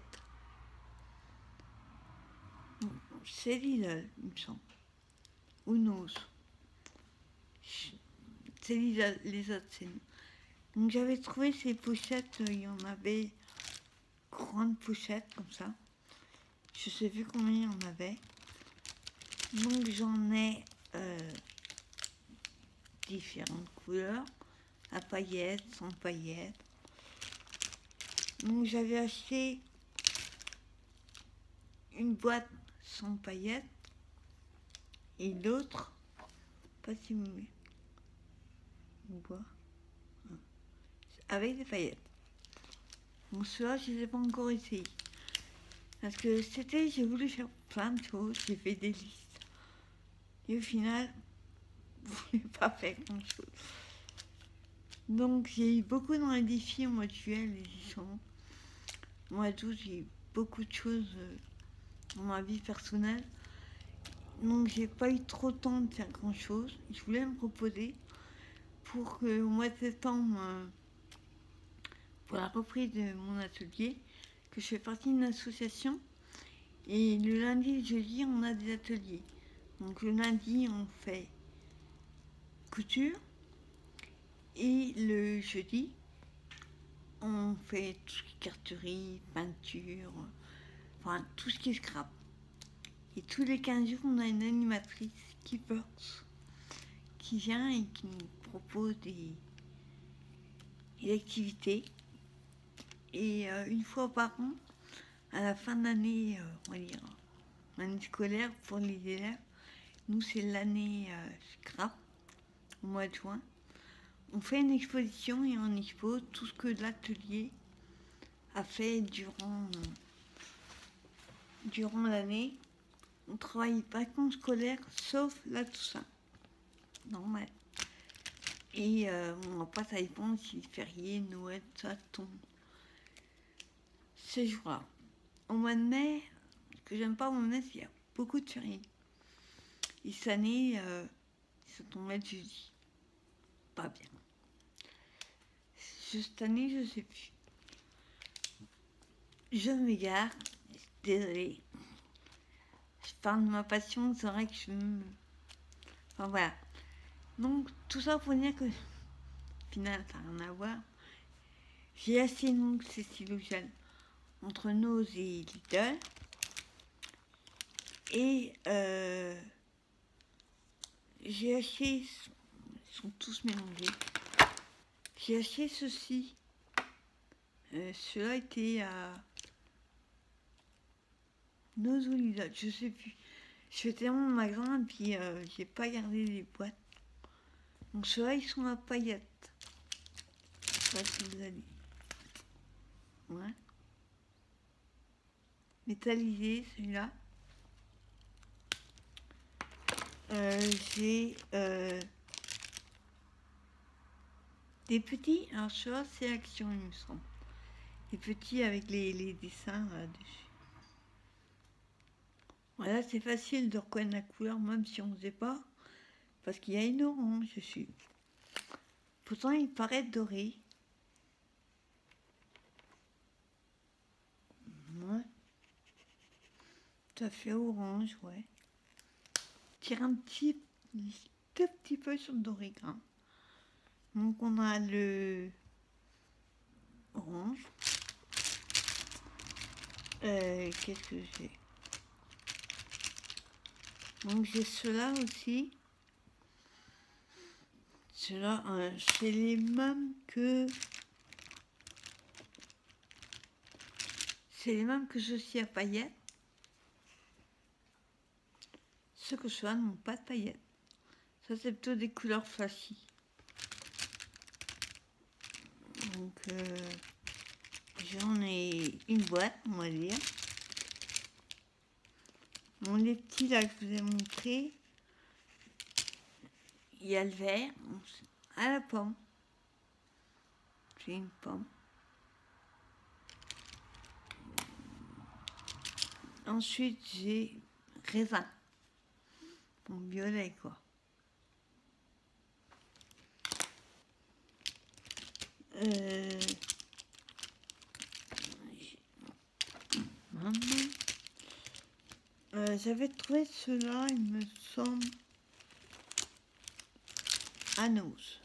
C'est Lidl, il me semble. Ou Nose. C'est Lidl, les autres, c'est nous. Donc j'avais trouvé ces pochettes, il y en avait grandes pochettes comme ça. Je sais plus combien il y en avait. Donc j'en ai différentes couleurs, à paillettes, sans paillettes. Donc j'avais acheté une boîte sans paillettes et l'autre, pas si vous voyez, avec des paillettes. Bon, ceux-là, je ne les ai pas encore essayés. Parce que c'était, j'ai voulu faire plein de choses, j'ai fait des listes. Et au final, je ne voulais pas faire grand-chose. Donc j'ai eu beaucoup dans les défis au mois de juillet, les licences. Au mois d'août, j'ai eu beaucoup de choses dans ma vie personnelle. Donc j'ai pas eu trop de temps de faire grand-chose. Je voulais me reposer pour qu'au mois de septembre, pour la reprise de mon atelier, que je fais partie d'une association. Et le lundi et le jeudi, on a des ateliers. Donc le lundi, on fait couture. Et le jeudi, on fait tout ce qui est carterie, peinture, enfin tout ce qui est scrap. Et tous les 15 jours, on a une animatrice, Keepers, qui vient et qui nous propose des activités. Et une fois par an, à la fin de l'année, on va dire, l'année scolaire pour les élèves, nous c'est l'année scrap, au mois de juin. On fait une exposition et on expose tout ce que l'atelier a fait durant l'année. On travaille pas qu'en scolaire, sauf la Toussaint. Normal. Et après, ça dépend si férié, Noël, ça tombe. Ces jours-là. Au mois de mai, ce que j'aime pas au mois de mai, c'est qu'il y a beaucoup de fériés. Et cette année, ça tombait le jeudi. Pas bien. Cette année, je sais plus. Je m'égare. Désolée. Je parle de ma passion, c'est vrai que Enfin voilà. Donc tout ça pour dire que, au final, ça n'a rien à voir. J'ai acheté donc ces stylos gel entre Nose et Lidl. Et j'ai acheté, ils sont tous mélangés. J'ai acheté ceci. Cela était à Nose ou Lidl, je sais plus. Je fais tellement de magasins et puis j'ai pas gardé les boîtes. Donc ceux-là, ils sont à paillettes. Je sais pas si vous allez. Ouais. Métallisé, celui-là. J'ai des petits. Alors ceux-là, c'est Action, il me semble. Les petits avec les dessins dessus. Voilà, c'est facile de reconnaître la couleur, même si on ne sait pas. Parce qu'il y a une orange dessus. Pourtant, il paraît doré. Ouais. Tout à fait orange, ouais. Tire un tout petit peu sur le doré, hein. Donc, on a le orange. Qu'est-ce que j'ai? Donc j'ai ceux-là aussi. Ceux-là, c'est les mêmes que... C'est les mêmes que ceux-ci à paillettes. Ceux que ceux-là n'ont pas de paillettes. Ça, c'est plutôt des couleurs flashy. Donc, j'en ai une boîte, on va dire. Bon, les petits, là, que je vous ai montré, il y a le vert, à la pomme. J'ai une pomme. Ensuite, j'ai raisin. Bon, violet, quoi. J'avais trouvé ceux-là, il me semble, à Nose.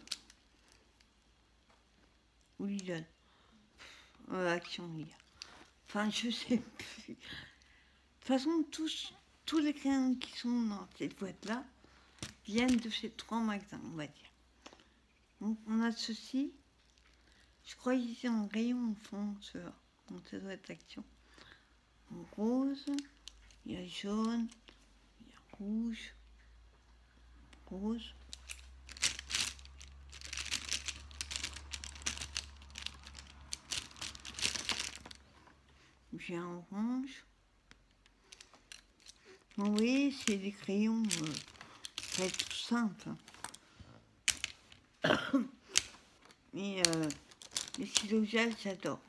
Ou Lidl. Action Lidl. Enfin, je sais plus. De toute façon, tous les crayons qui sont dans cette boîte-là viennent de ces 3 magasins, on va dire. Donc, on a ceci. Je crois qu'ils sont en rayon au fond, ceux-là. Donc, ça doit être Action. En rose, il y a jaune, il y a rouge, rose. J'ai un orange. Bon, oui, c'est des crayons, ça va être tout simple. Mais les stylos gel, j'adore.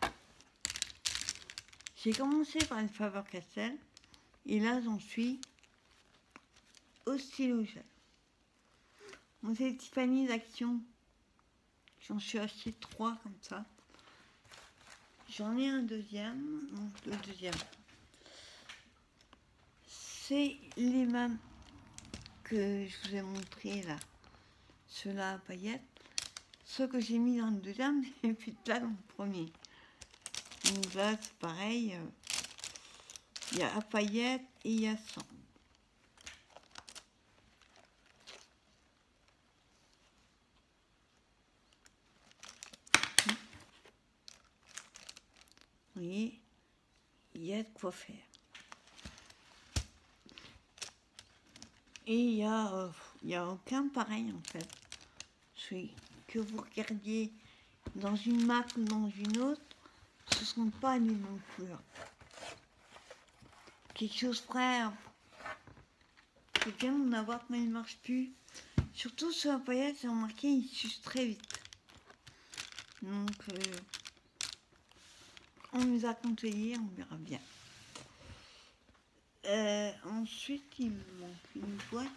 J'ai commencé par une Faber-Castell et là, j'en suis au stylo gel. Bon, c'est des petits paniers d'Action. J'en suis acheté 3 comme ça. J'en ai un deuxième. Donc, le deuxième, c'est les mêmes que je vous ai montré là. Ceux-là à paillettes. Ceux que j'ai mis dans le deuxième, et puis là dans le premier. Donc là, c'est pareil. Il y a à paillettes et il y a sans. Vous voyez, il y a de quoi faire. Et il y a aucun pareil en fait. Que vous regardiez dans une marque ou dans une autre, ce ne sont pas les mêmes couleurs. Quelque chose près, c'est bien d'en avoir, mais il ne marche plus. Surtout sur la paillette, j'ai remarqué, il s'use très vite. Donc, on nous a conseillé, on verra bien. Ensuite, il me manque une boîte.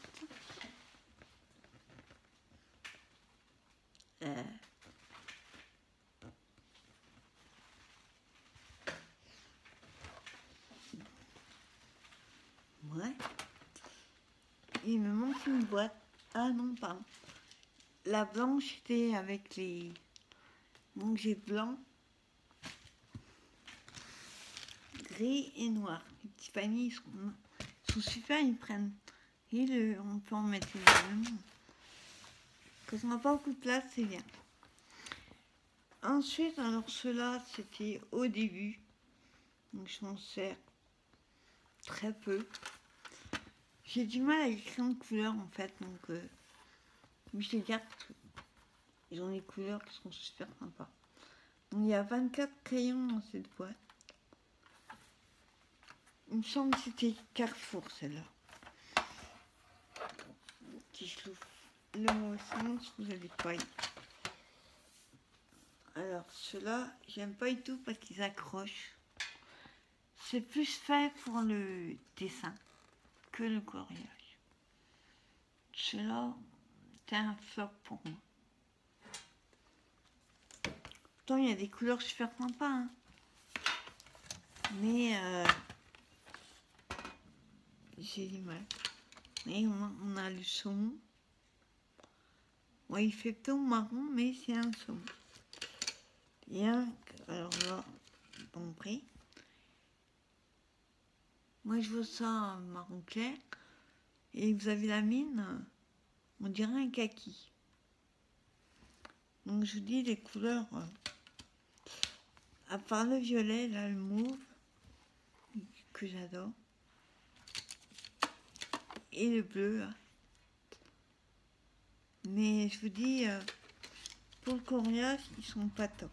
Ouais. Il me manque une boîte. Ah non, pardon. La blanche était avec les... Donc j'ai blanc, gris et noir. Les petits paniers, ils sont super, ils prennent. Et on peut en mettre énormément. Quand on n'a pas beaucoup de place, c'est bien. Ensuite, alors ceux-là, c'était au début. Donc je m'en sers très peu. J'ai du mal à écrire en couleur en fait. Donc je les garde parce qu'ils ont des couleurs qui sont super sympas. Donc il y a 24 crayons dans cette boîte. Il me semble que c'était Carrefour celle-là. Si je trouve le mot sens, vous allez pas y. Alors ceux-là, j'aime pas du tout parce qu'ils accrochent. C'est plus fait pour le dessin que le coloriage. Ceux-là, c'est un flop pour moi. Pourtant, il y a des couleurs super sympas. Hein. Mais j'ai du mal. Et on a le saumon. Ouais, il fait plutôt marron, mais c'est un saumon. Il y a alors là, bon prix. Moi, je veux ça en marron clair. Et vous avez la mine, on dirait un kaki. Donc je vous dis les couleurs, à part le violet, là, le mauve, que j'adore, et le bleu, là. Mais je vous dis, pour le coloriage, ils sont pas top.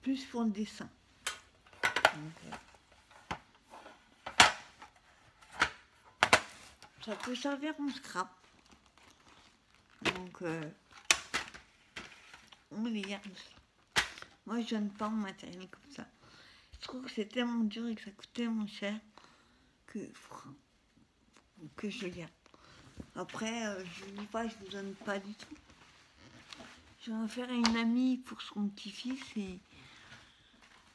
Plus pour le dessin. Donc, ça peut servir en scrap. Donc, on les garde aussi. Moi, je donne pas en matériel comme ça. Je trouve que c'est tellement dur et que ça coûte tellement cher que je le garde. Après, je ne dis pas, je ne vous donne pas du tout. Je vais en faire à une amie pour son petit-fils et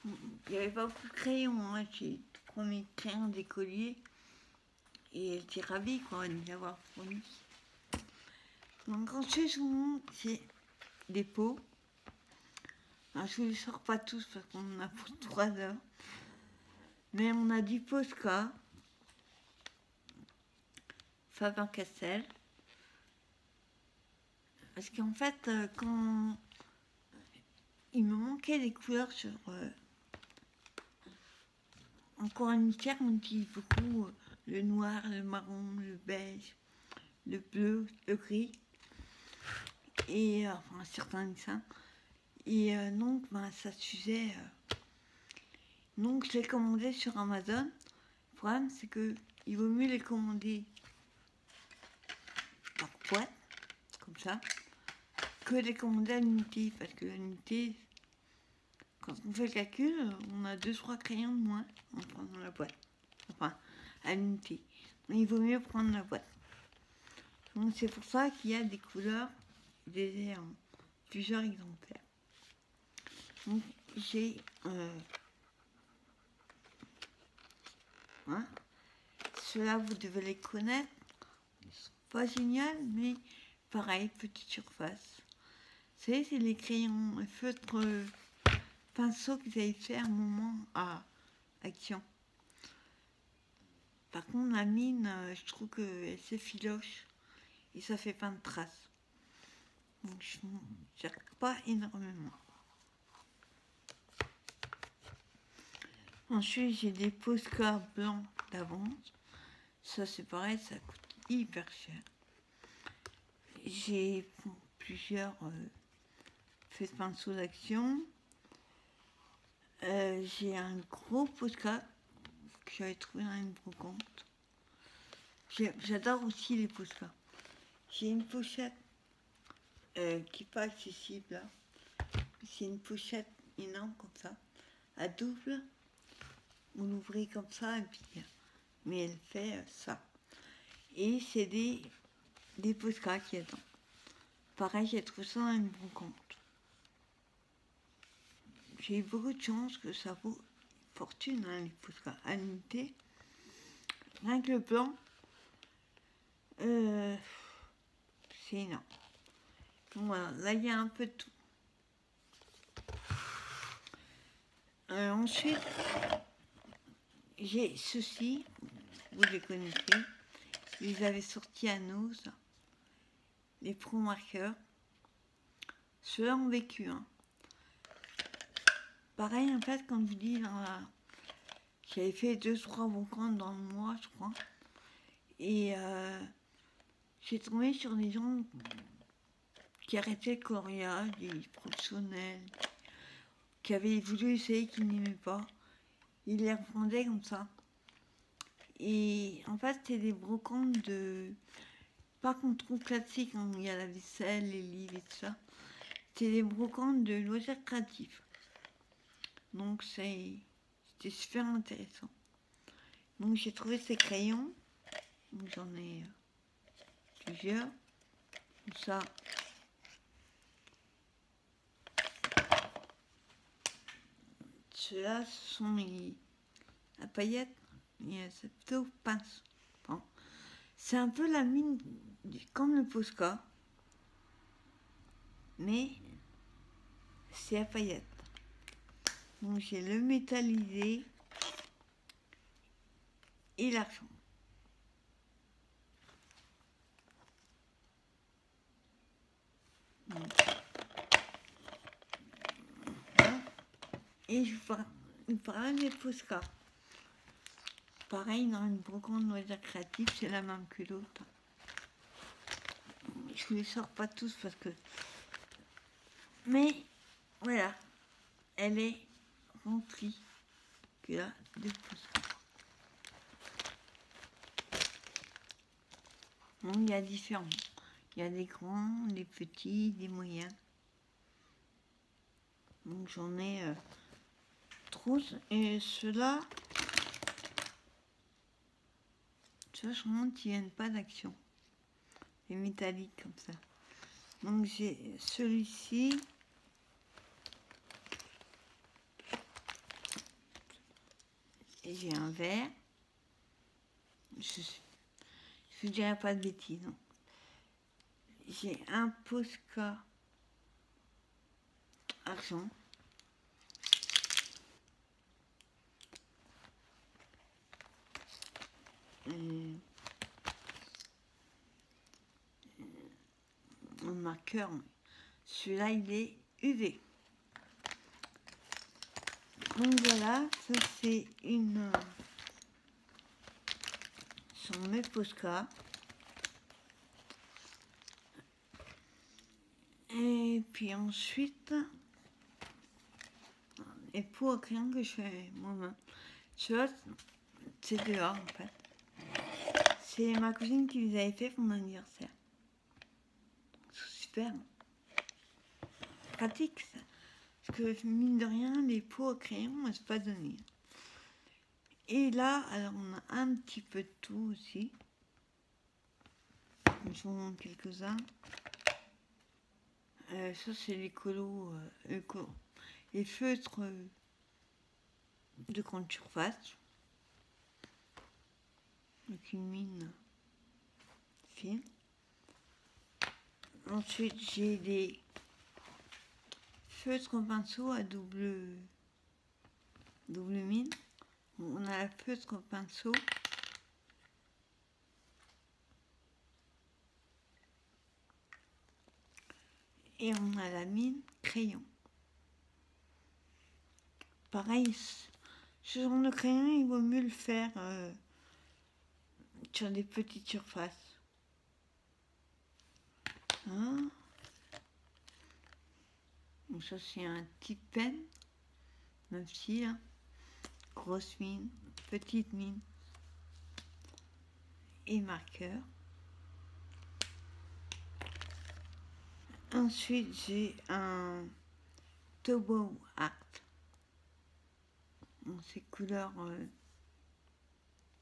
il n'y avait pas beaucoup de crayons. Hein. J'ai pris mes crayons d'écolier et elle était ravie quoi, de l'avoir fourni. Donc ensuite, je vous montre, c'est des pots. Alors, je ne vous les sors pas tous parce qu'on en a pour 3 heures. Mais on a du Posca, Faber-Castell. Parce qu'en fait, quand il me manquait des couleurs sur... encore un mystère, on utilise beaucoup le noir, le marron, le beige, le bleu, le gris. Et enfin, certains dessins. Et donc, ben, ça s'usait. Donc, je l'ai commandé sur Amazon. Le problème, c'est que il vaut mieux les commander par boîte, comme ça, que les commander à l'unité. Parce que l'unité, quand on fait le calcul, on a 2-3 crayons de moins en prenant la boîte. Enfin, à l'unité. Donc, il vaut mieux prendre la boîte. Donc, c'est pour ça qu'il y a des couleurs, des en plusieurs exemplaires. Donc, j'ai... hein, ceux-là, vous devez les connaître. Ils sont pas génial, mais pareil, petite surface. Vous savez, c'est les crayons feutres pinceaux que vous avez fait à un moment à Action. Par contre, la mine, je trouve qu'elle s'effiloche et ça fait plein de traces. Donc, je ne pas énormément. Ensuite, j'ai des Posca blancs d'avance. Ça, c'est pareil, ça coûte hyper cher. J'ai plusieurs faits de pinceau d'Action. J'ai un gros Posca que j'avais trouvé dans une brocante. J'adore aussi les Posca. J'ai une pochette qui n'est pas accessible là. C'est une pochette énorme comme ça, à double. On l'ouvrit comme ça et puis, mais elle fait ça. Et c'est des Posca qui est dedans. Pareil, j'ai trouvé ça dans une brocante. J'ai eu beaucoup de chance que ça vaut une fortune, hein, les Posca à l'unité. Rien que le blanc, c'est énorme. Donc voilà, là il y a un peu de tout. Ensuite, j'ai ceci, vous les connaissez, ils les avaient sortis à Nose, les Pro Markers. Ceux-là ont vécu. Hein. Pareil, en fait, comme je vous dis, j'avais fait 2-3 brocantes dans le mois, je crois. Et j'ai tombé sur des gens qui arrêtaient le coloriage, des professionnels, qui avaient voulu essayer, qui n'aimaient pas. Ils les revendaient comme ça. Et en fait, c'était des brocantes de... pas qu'on trouve classiques, hein, il y a la vaisselle, les livres et tout ça. C'était des brocantes de loisirs créatifs. Donc c'était super intéressant. Donc j'ai trouvé ces crayons. J'en ai plusieurs. Comme ça. Ceux-là, ce sont la paillette. C'est plutôt pince. Bon. C'est un peu la mine comme le Posca. Mais c'est à paillettes. Donc j'ai le métallisé et l'argent. Et je ferai des Posca. Pareil, dans une brocante loisir créatif, c'est la même que l'autre. Je ne les sors pas tous parce que... Mais, voilà, elle est remplie que là, de Posca. Bon, il y a différents. Il y a des grands, des petits, des moyens. Donc j'en ai 12. Et ceux-là, franchement, ils viennent pas d'Action. C'est métallique comme ça. Donc j'ai celui-ci. Et j'ai un vert. Je ne dirais pas de bêtises. Non. J'ai un Posca argent. Un marqueur. Celui-là, il est UV. Donc voilà, ça c'est une... sont mes Posca. Et puis ensuite, les pots à crayon que je fais moi-même. Ceux-là, c'est dehors en fait. C'est ma cousine qui les avait fait pour mon anniversaire. C'est super. Pratique ça. Parce que mine de rien, les pots à crayon, on ne se pas donner. Et là, alors on a un petit peu de tout aussi. Je vous montre quelques-uns. Ça, c'est les colos, les feutres de grande surface. Avec une mine fine. Ensuite, j'ai des feutres pinceau à double mine. On a la feutre pinceau. Et on a la mine crayon. Pareil, ce genre de crayon, il vaut mieux le faire sur des petites surfaces. Hein? Donc ça, c'est un type peine. Même si, hein, grosse mine, petite mine et marqueur. Ensuite, j'ai un Tobo Art. Donc, c'est couleur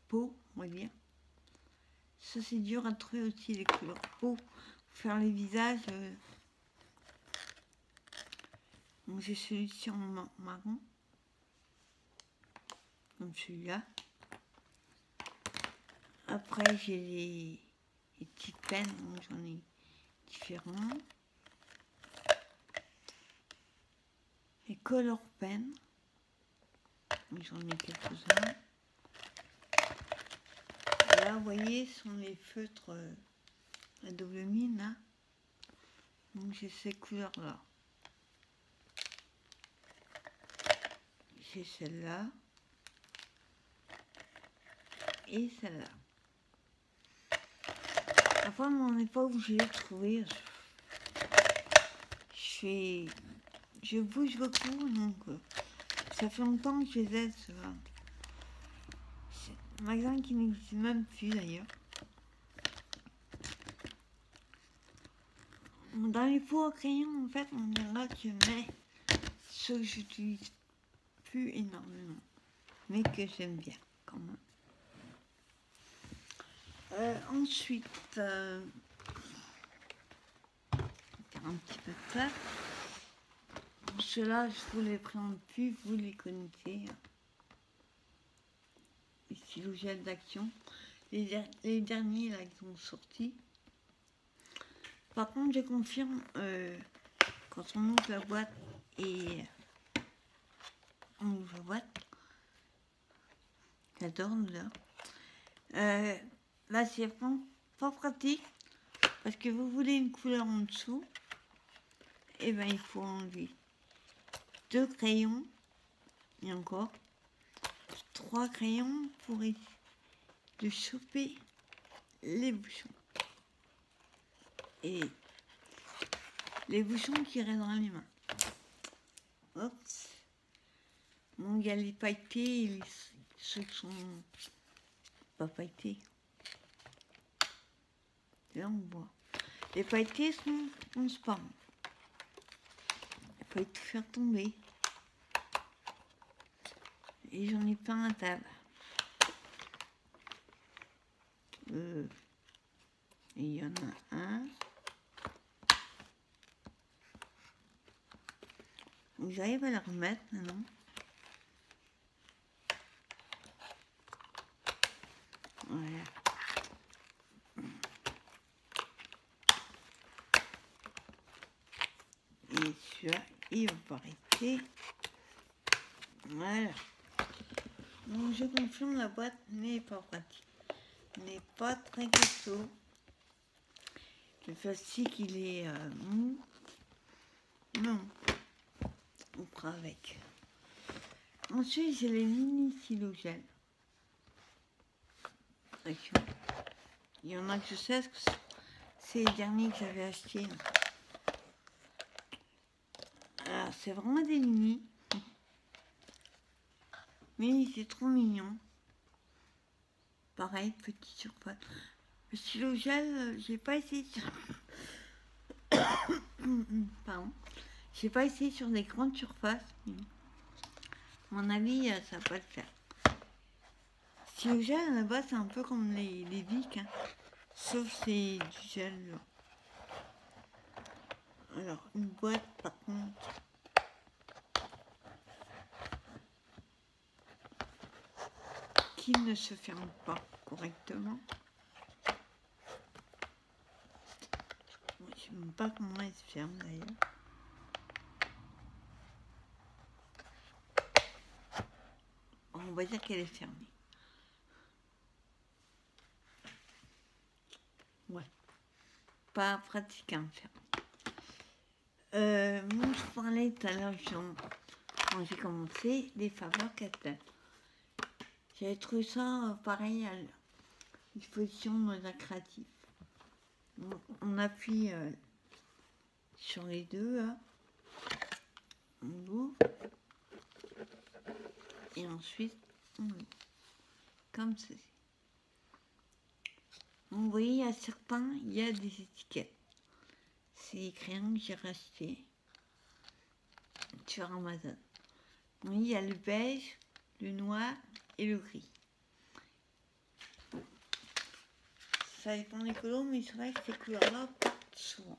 peau, on va dire. Ça, c'est dur à trouver aussi, les couleurs peau. Pour faire les visages. Donc, j'ai celui-ci en marron. Comme celui-là. Après, j'ai les petites peines. Donc, j'en ai différents. Les color pen. J'en ai quelques-uns. Là, vous voyez, ce sont les feutres à double mine. Hein. Donc, j'ai ces couleurs-là. J'ai celle-là. Et celle-là. Après, on n'est pas obligé de trouver. Je bouge beaucoup, donc ça fait longtemps que je les ai. C'est un magasin qui n'existe même plus d'ailleurs. Dans les pots à crayon, en fait, on verra que je mets ceux que j'utilise plus énormément, mais que j'aime bien quand même. Ensuite, faire un petit peu de ça. Ceux-là, je vous les présente plus, vous les connaissez. Les stylos gel d'Action. Les derniers là qui sont sortis. Par contre, je confirme, quand on ouvre la boîte et on ouvre la boîte, j'adore là. Là, c'est pas pratique parce que vous voulez une couleur en dessous. Et ben, il faut enlever 2 crayons et encore 3 crayons pour essayer de choper les bouchons. Et les bouchons qui restent dans les mains. Hop. Bon, il y a les pailletés et ceux qui sont pas pailletés. Là, on voit. Les pailletés sont transparents. Il faut tout faire tomber. Et j'en ai peint à table. Et il y en a un. Donc j'arrive à la remettre maintenant. Voilà. Et celui-là, il va pas rester. Voilà. Donc je confirme, la boîte n'est pas pratique. N'est pas très costaud. Le plastique, il est mou. Non. On prend avec. Ensuite, j'ai les mini stylos gel. Il y en a que je sais que c'est les derniers que j'avais achetés. Alors, c'est vraiment des mini. Mais c'est trop mignon. Pareil, petite surface. Le stylo gel, j'ai pas essayé sur... Pardon. J'ai pas essayé sur des grandes surfaces. À mon avis, ça va pas le faire. Stylo gel, à la base, c'est un peu comme les Bic. Hein. Sauf c'est du gel. Là. Alors, une boîte, par contre... qui ne se ferme pas correctement. Je ne sais même pas comment elle se ferme d'ailleurs. On va dire qu'elle est fermée. Ouais. Pas pratique à faire. Moi, je parlais tout à l'heure, quand j'ai commencé, des Faber-Castell. J'avais trouvé ça pareil à disposition de nos créatifs. On appuie sur les deux, là. On ouvre. Et ensuite, on ouvre. Comme ceci. Vous voyez, à certains, il y a des étiquettes. C'est les crayons que j'ai rachetés sur Amazon. Oui, il y a le beige, le noir et le gris. Ça dépend des couleurs, mais c'est vrai que ces couleurs-là partent souvent.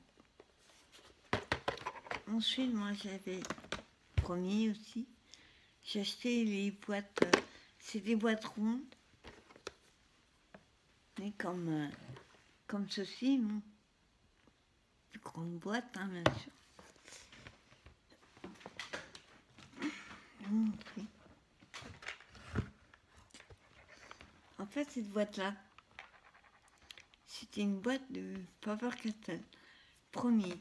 Ensuite, moi, j'avais premier aussi. J'ai acheté les boîtes, c'est des boîtes rondes. Mais comme ceci, non. Plus grande boîte, hein, bien sûr. En fait, cette boîte-là, c'était une boîte de Faber-Castell, premier.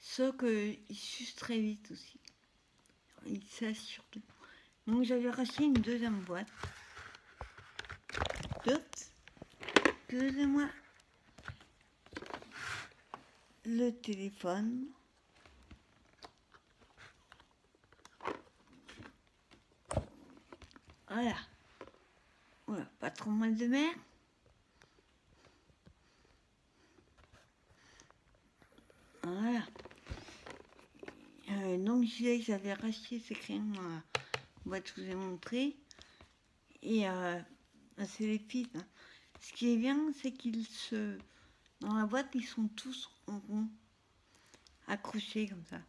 Sauf qu'il s'use très vite aussi. Il sèche surtout. Donc j'avais racheté une deuxième boîte. Excusez-moi. Le téléphone. Voilà. Voilà, pas trop mal de mer. Voilà. Donc je disais que j'avais racheté ces crayons dans la boîte que je vous ai montré. Et c'est les fils. Hein. Ce qui est bien, c'est qu'ils se... Dans la boîte, ils sont tous en rond, accrochés comme ça.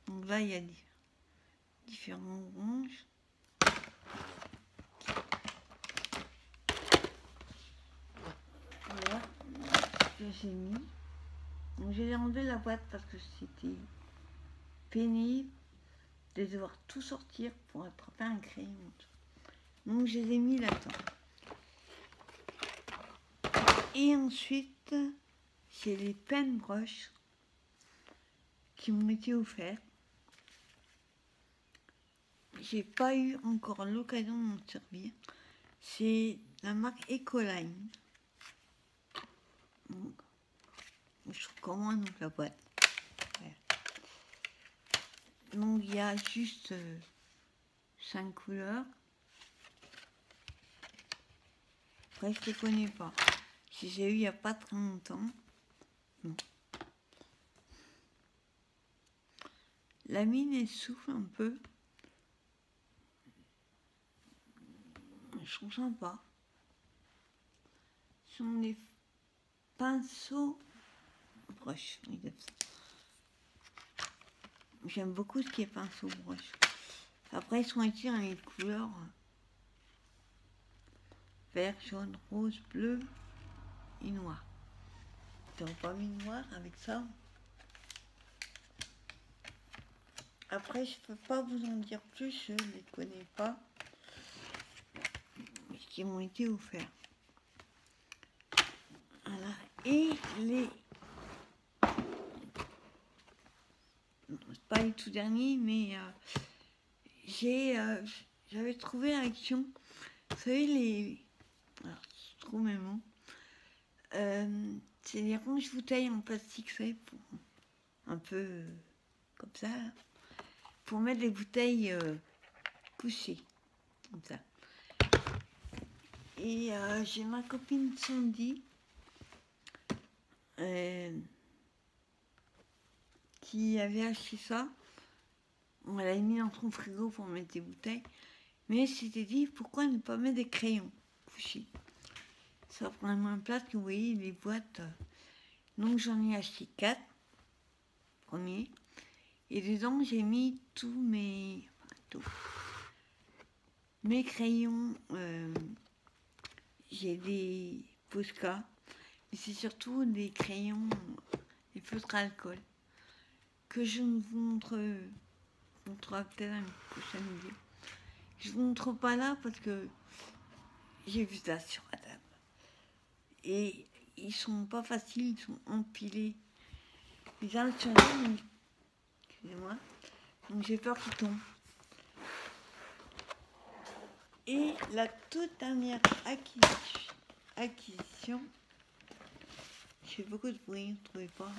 Donc là, il y a différents oranges. Voilà ce que j'ai mis. Donc j'ai enlevé la boîte parce que c'était pénible de devoir tout sortir pour attraper un crayon. Donc je les ai mis là-dedans. Et ensuite, j'ai les paintbrush qui m'ont été offerts. J'ai pas eu encore l'occasion de m'en servir. C'est la marque Ecoline. Donc, je recommande donc la boîte. Voilà. Donc il y a juste 5 couleurs. Après, je les connais pas. Si j'ai eu il n'y a pas très longtemps. Non. La mine elle souffle un peu. Je trouve sympa. Ce sont des pinceaux broche. J'aime beaucoup ce qui est pinceau broche. Après, ils sont écrits dans les couleurs vert, jaune, rose, bleu et noir. Ils n'ont pas mis noir avec ça. Après, je peux pas vous en dire plus, je ne les connais pas. Mais qui m'ont été offerts. Voilà. Et les... C'est pas les tout derniers, mais j'avais trouvé à Action, vous savez, les... Alors, je trouve mes mots. C'est des ronges bouteilles en plastique, vous savez, pour un peu comme ça, pour mettre les bouteilles couchées, comme ça. Et j'ai ma copine Sandy qui avait acheté ça. On l'a mis dans son frigo pour mettre des bouteilles. Mais c'était dit, pourquoi ne pas mettre des crayons couchés? Ça prend moins de place que vous voyez les boîtes. Donc j'en ai acheté 4 premiers. Et dedans j'ai mis tous mes crayons. J'ai des Posca. Mais c'est surtout des crayons, des feutres à alcool. Que je ne vous montre peut-être dans une prochaine vidéo. Je ne vous montre pas là parce que j'ai vu ça sur la table. Et ils sont pas faciles, ils sont empilés les uns sur les autres. Excusez-moi. Donc j'ai peur qu'ils tombent. Et la toute dernière acquisition, je fais beaucoup de bruit, vous ne trouvez pas?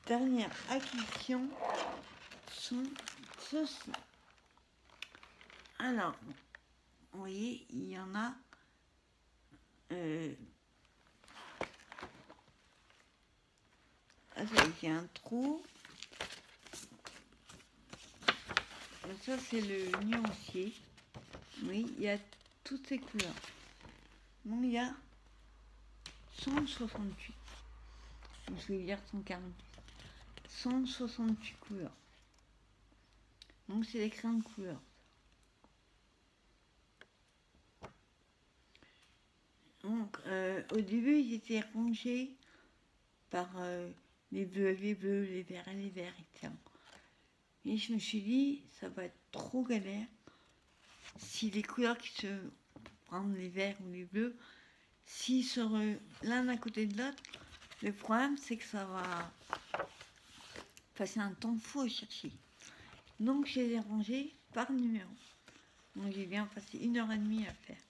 Dernière acquisition sont ceux-ci. Alors, vous voyez, il y en a il y a un trou. Ça, c'est le nuancier. Oui, il y a toutes ces couleurs. Donc, il y a 168. Je vais dire 148. 168 couleurs. Donc, c'est des crayons de couleur. Donc, au début, ils étaient rangés par les bleus, les verts et les verts, etc. Et je me suis dit, ça va être trop galère si les couleurs qui se prennent, les verts ou les bleus, s'ils sont l'un à côté de l'autre, le problème c'est que ça va passer un temps fou à chercher. Donc je les ai rangés par numéro. Donc j'ai bien passé 1h30 à faire,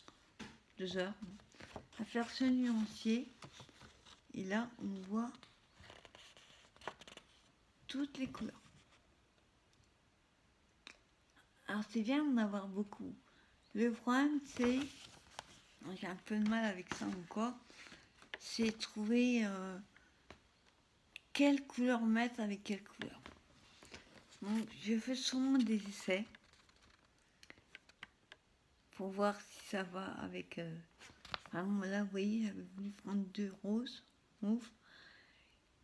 2 heures, à faire ce nuancier. Et là on voit toutes les couleurs. Alors c'est bien d'en avoir beaucoup. Le problème c'est, j'ai un peu de mal avec ça encore, c'est trouver quelle couleur mettre avec quelle couleur. Donc je fais souvent des essais pour voir si ça va avec... Par exemple là vous voyez, j'avais voulu prendre 2 roses, mauve,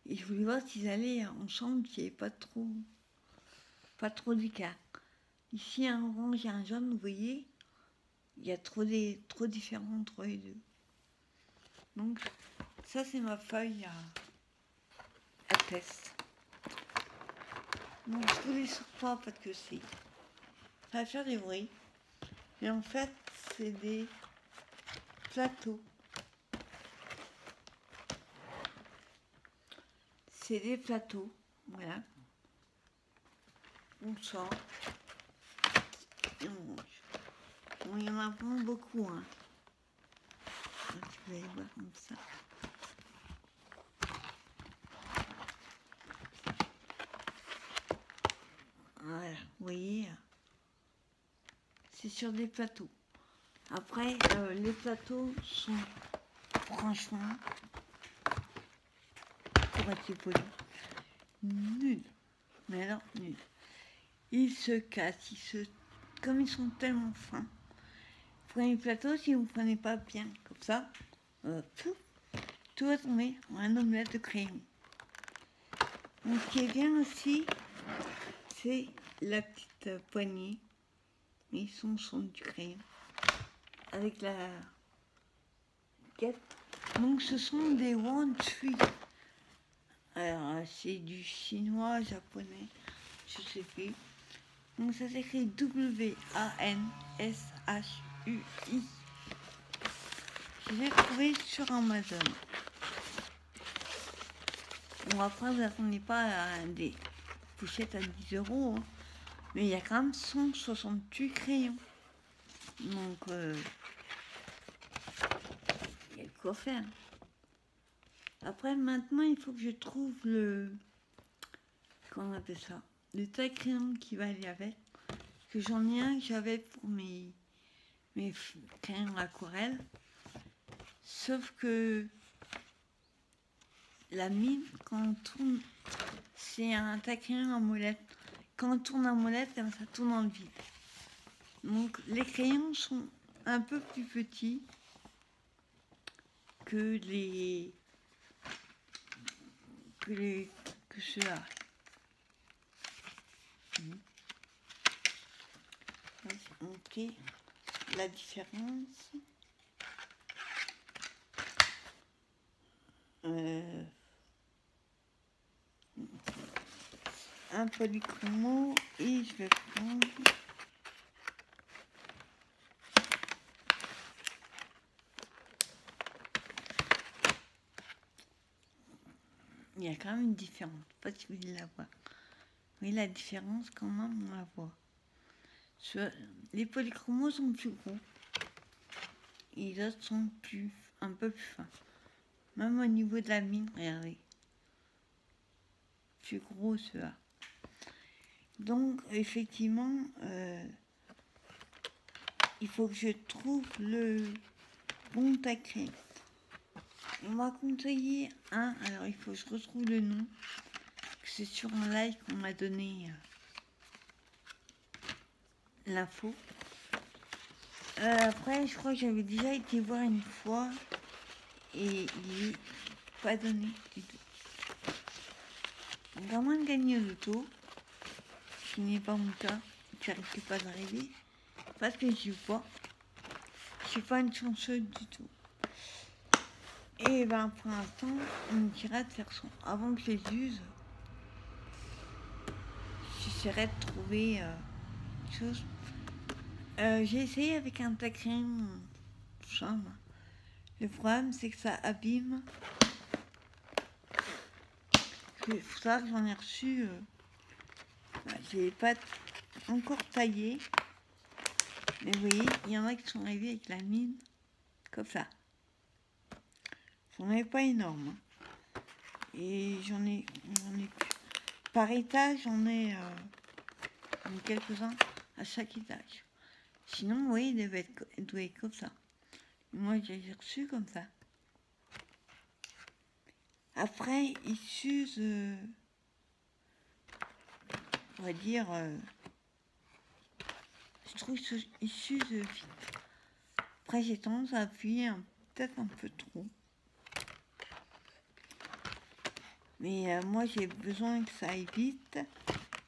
et je voulais voir s'ils allaient ensemble, s'il n'y avait pas trop d'écart. Ici un orange et un jaune, vous voyez, il y a trop différents entre les deux. Donc ça c'est ma feuille à test. Donc je vous les sors pas parce que ça va faire des bruits. Mais en fait c'est des plateaux c'est des plateaux, voilà. On sort et on mange. Bon, il y en a vraiment beaucoup, hein. Tu vas aller voir comme ça. Voilà, vous voyez, c'est sur des plateaux. Après, les plateaux sont franchement, pour être poli, nuls. Mais alors, nuls. Ils se cassent, comme ils sont tellement fins. Vous prenez le plateau, si vous ne prenez pas bien, comme ça, tout va tomber en un omelette de crayon. Donc, ce qui est bien aussi, c'est la petite poignée. Ils sont du crayon. Avec la quête. Donc, ce sont des Wanshui. Alors, c'est du chinois, japonais, je sais plus. Donc, ça s'écrit W-A-N-S-H-U-I. Je l'ai trouvé sur Amazon. Bon, après, vous n'attendez pas à des pochettes à 10 €, hein. Mais il y a quand même 168 crayons. Donc, il y a de quoi faire. Après, maintenant, il faut que je trouve comment on appelle ça, le taille crayon qui va aller avec. Parce que j'en ai un que j'avais pour mes crayons aquarelle. Sauf que la mine, quand on tourne, c'est un taille crayon en molette. Quand on tourne en molette, ça tourne dans le vide. Donc, les crayons sont un peu plus petits que ceux-là. Ok, la différence. Un polychromo et je vais prendre il y a quand même une différence. Je ne sais pas si vous voulez la voir. Oui, la différence quand même, on la voit. Les polychromos sont plus gros et les autres sont un peu plus fins. Même au niveau de la mine, regardez. Plus gros ceux-là. Donc, effectivement, il faut que je trouve le bon taquet. On m'a conseillé un, alors il faut que je retrouve le nom. C'est sur un live qu'on m'a donné l'info. Après, je crois que j'avais déjà été voir une fois et il n'est pas donné du tout. Donc, à moins de gagner au loto, ce qui n'est pas mon cas, qui n'arrive pas d'arriver, parce que je joue pas. Je suis pas une chanceuse du tout. Et ben pour l'instant, on me dira de faire son. Avant que je les use, j'essaierai de trouver quelque chose. J'ai essayé avec un taquin chambre. Le problème, c'est que ça abîme. Il faut savoir que j'en ai reçu. J'ai pas encore taillé. Mais vous voyez, il y en a qui sont arrivés avec la mine comme ça. J'en ai pas énorme. Hein. Et j'en ai plus. Par étage, j'en ai quelques-uns à chaque étage. Sinon, oui, il doit être comme ça. Et moi, j'ai reçu comme ça. Après, ils s'usent, on va dire, je trouve qu'ils s'usent vite. Après, j'ai tendance à appuyer peut-être un peu trop. Mais moi, j'ai besoin que ça aille vite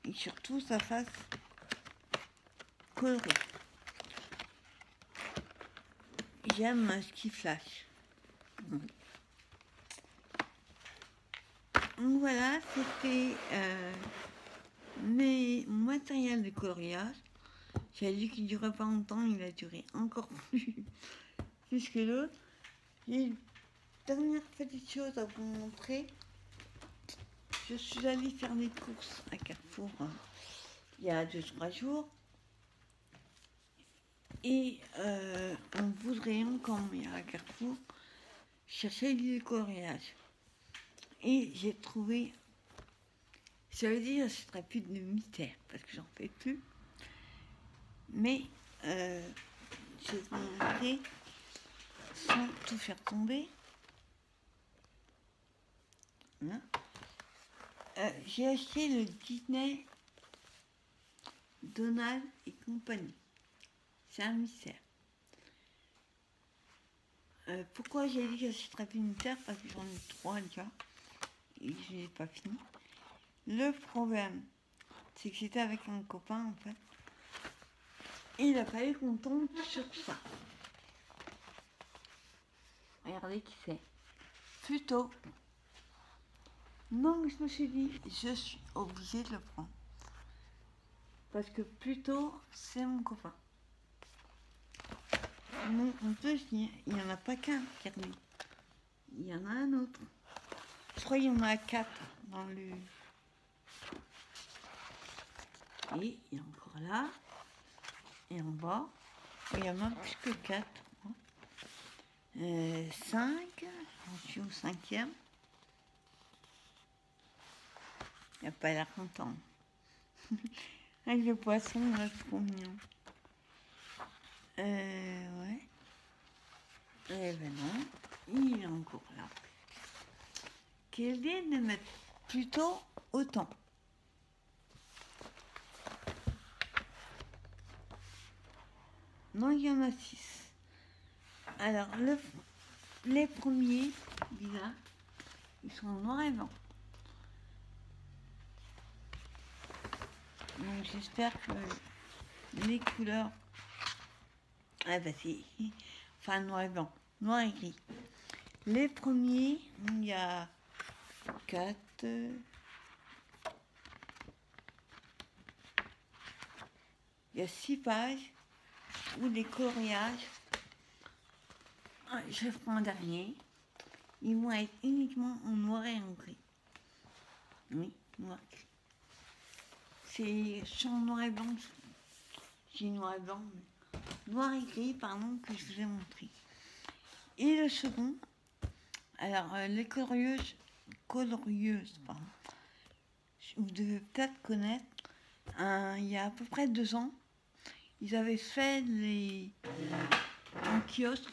et surtout, ça fasse coloré. J'aime ce qui flash. Donc voilà, c'était mon matériel de coloriage. J'ai dit qu'il ne durait pas longtemps, il a duré encore plus que l'autre. J'ai une dernière petite chose à vous montrer. je suis allée faire des courses à Carrefour il y a 2-3 jours. Et en bout de rayon, quand il y a à Carrefour, je cherchais du coloriage. Et j'ai trouvé, ça veut dire que ce ne serait plus de mystère, parce que j'en fais plus. Mais je vais te montrer sans tout faire tomber. Voilà. J'ai acheté le Disney Donald et compagnie. C'est un mystère. Pourquoi j'ai dit que ce serait plus de mystère? Parce que j'en ai 3 déjà et je n'ai pas fini. Le problème, c'est que j'étais avec un copain en fait. Et il a fallu qu'on tombe sur ça. Regardez qui c'est. Pluto. Donc je me suis dit, je suis obligée de le prendre. Parce que Pluto, c'est mon copain. Mais en plus, il n'y en a pas qu'un, Kirby. Il y en a un autre. Je crois qu'il y en a 4 dans le... Et il y a encore là. Et en bas. Il y en a même plus que 4. 5. Je suis au 5e. Il n'a pas l'air content. Avec le poisson, là, c'est trop mignon. Ouais. Eh ben non, il est encore là. Quelle idée de mettre plutôt autant. Non, il y en a 6. Alors, les premiers, là, ils sont en noir et blanc. Donc, j'espère que les couleurs... Ah bah si, enfin noir et blanc, noir et gris. Les premiers, il y a 4... Il y a 6 pages où les coloriages... Je prends un dernier. Ils vont être uniquement en noir et en gris. Oui, noir et gris. C'est sur noir et blanc. J'ai noir et blanc, mais noir et gris, pardon, que je vous ai montré. Et le second, alors les colorieuses, pardon, vous devez peut-être connaître, il y a à peu près 2 ans, ils avaient fait en kiosque,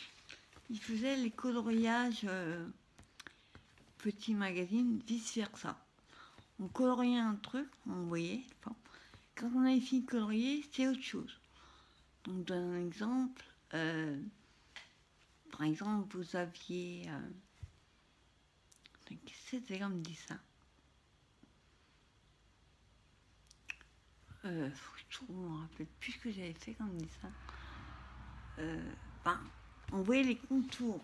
ils faisaient les coloriages petits magazines, vice versa. On coloriait un truc, on voyait, enfin, quand on avait fini de colorier, c'est autre chose. Donc, je donne un exemple. Par exemple, vous aviez... Qu'est-ce que c'était comme dessin? Je ne me rappelle plus ce que j'avais fait comme dessin. On voyait les contours.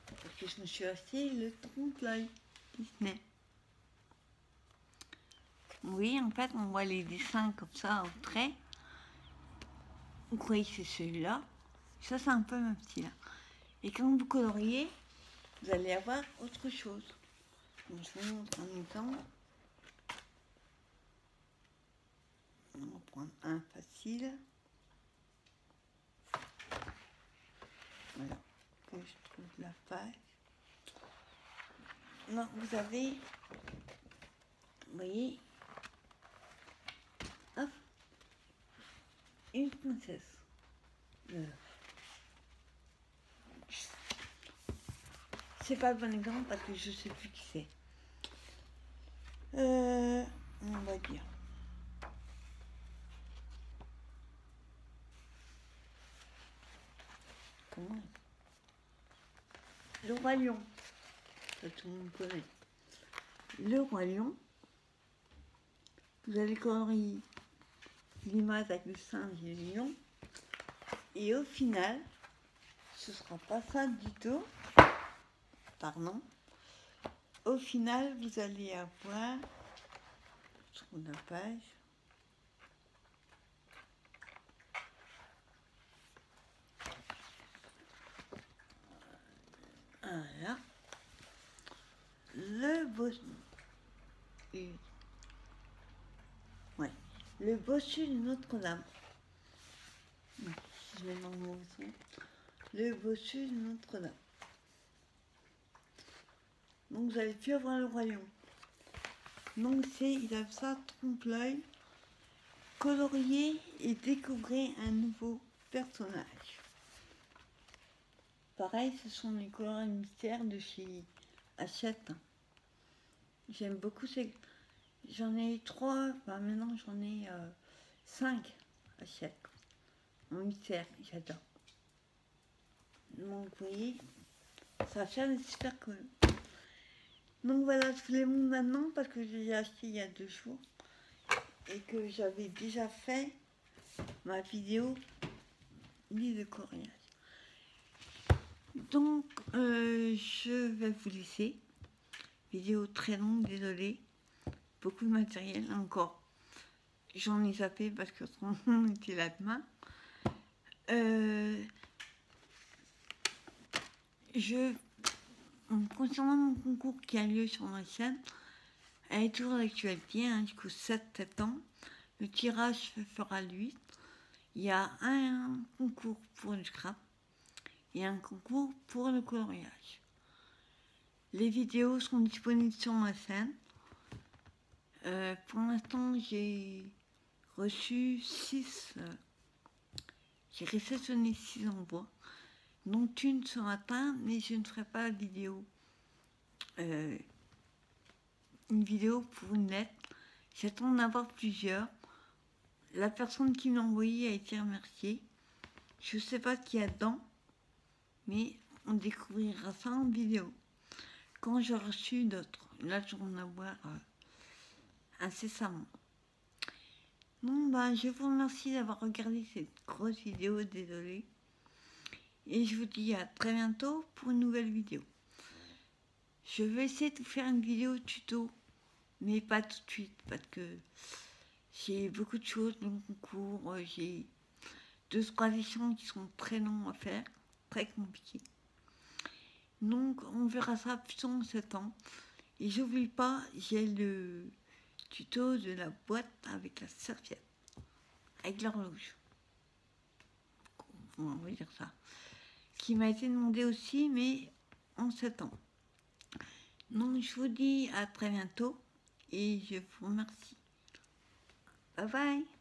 Parce que je me suis acheté le trompe-l'œil Disney. Oui, en fait, on voit les dessins comme ça au trait. Vous croyez que c'est celui-là. Ça, c'est un peu même style. Et quand vous coloriez, vous allez avoir autre chose. Donc, je vous montre un exemple. On va prendre un facile. Voilà, que je trouve la page. Non, vous avez, vous voyez, hop, une princesse. C'est pas le bon exemple parce que je sais plus qui c'est. On va dire. Comment? Le roi lion. Ça, tout le monde connaît. Le roi lion. Vous allez colorier l'image avec le singe et le lion. Et au final, ce sera pas ça du tout. Pardon. Au final, vous allez avoir, je trouve la page. Voilà. Le bosson. Et, ouais. Le bossu de Notre-Dame. Ouais, je vais dans mon son. Le bossu de Notre-Dame. Donc vous avez pu avoir le royaume. Donc il a ça, trompe-l'œil, colorier et découvrir un nouveau personnage. Pareil, ce sont les coloris mystères de chez Hachette. J'aime beaucoup ces... J'en ai eu 3, enfin maintenant j'en ai 5 Hachette. En mystère, j'adore. Donc vous voyez, ça fait super cool. Donc voilà, je vous les montre maintenant parce que je l'ai acheté il y a 2 jours et que j'avais déjà fait ma vidéo de coloriage. Donc je vais vous laisser. Vidéo très longue, désolée. Beaucoup de matériel encore. J'en ai zappé parce que on était là demain. Concernant mon concours qui a lieu sur ma chaîne, elle est toujours d'actualité, hein, jusqu'au 7 septembre. Le tirage se fera le 8. Il y a un concours pour le scrap et un concours pour le coloriage. Les vidéos sont disponibles sur ma chaîne. Pour l'instant, j'ai reçu 6. J'ai réceptionné 6 envois, dont une ce matin, mais je ne ferai pas la vidéo. Une vidéo pour une lettre. J'attends d'en avoir plusieurs. La personne qui m'a envoyé a été remerciée. Je ne sais pas ce qu'il y a dedans, mais on découvrira ça en vidéo. Quand j'ai reçu d'autres, là je vais en avoir incessamment. Bon, je vous remercie d'avoir regardé cette grosse vidéo, désolée. Et je vous dis à très bientôt pour une nouvelle vidéo. Je vais essayer de vous faire une vidéo tuto, mais pas tout de suite, parce que j'ai beaucoup de choses dans mon concours. J'ai 2-3 échelons qui sont très longs à faire, très compliqués. Donc on verra ça plutôt en septembre. Et j'oublie pas, j'ai le tuto de la boîte avec la serviette, avec l'horloge. On va dire ça. Qui m'a été demandé aussi, mais en septembre. Donc je vous dis à très bientôt et je vous remercie. Bye bye.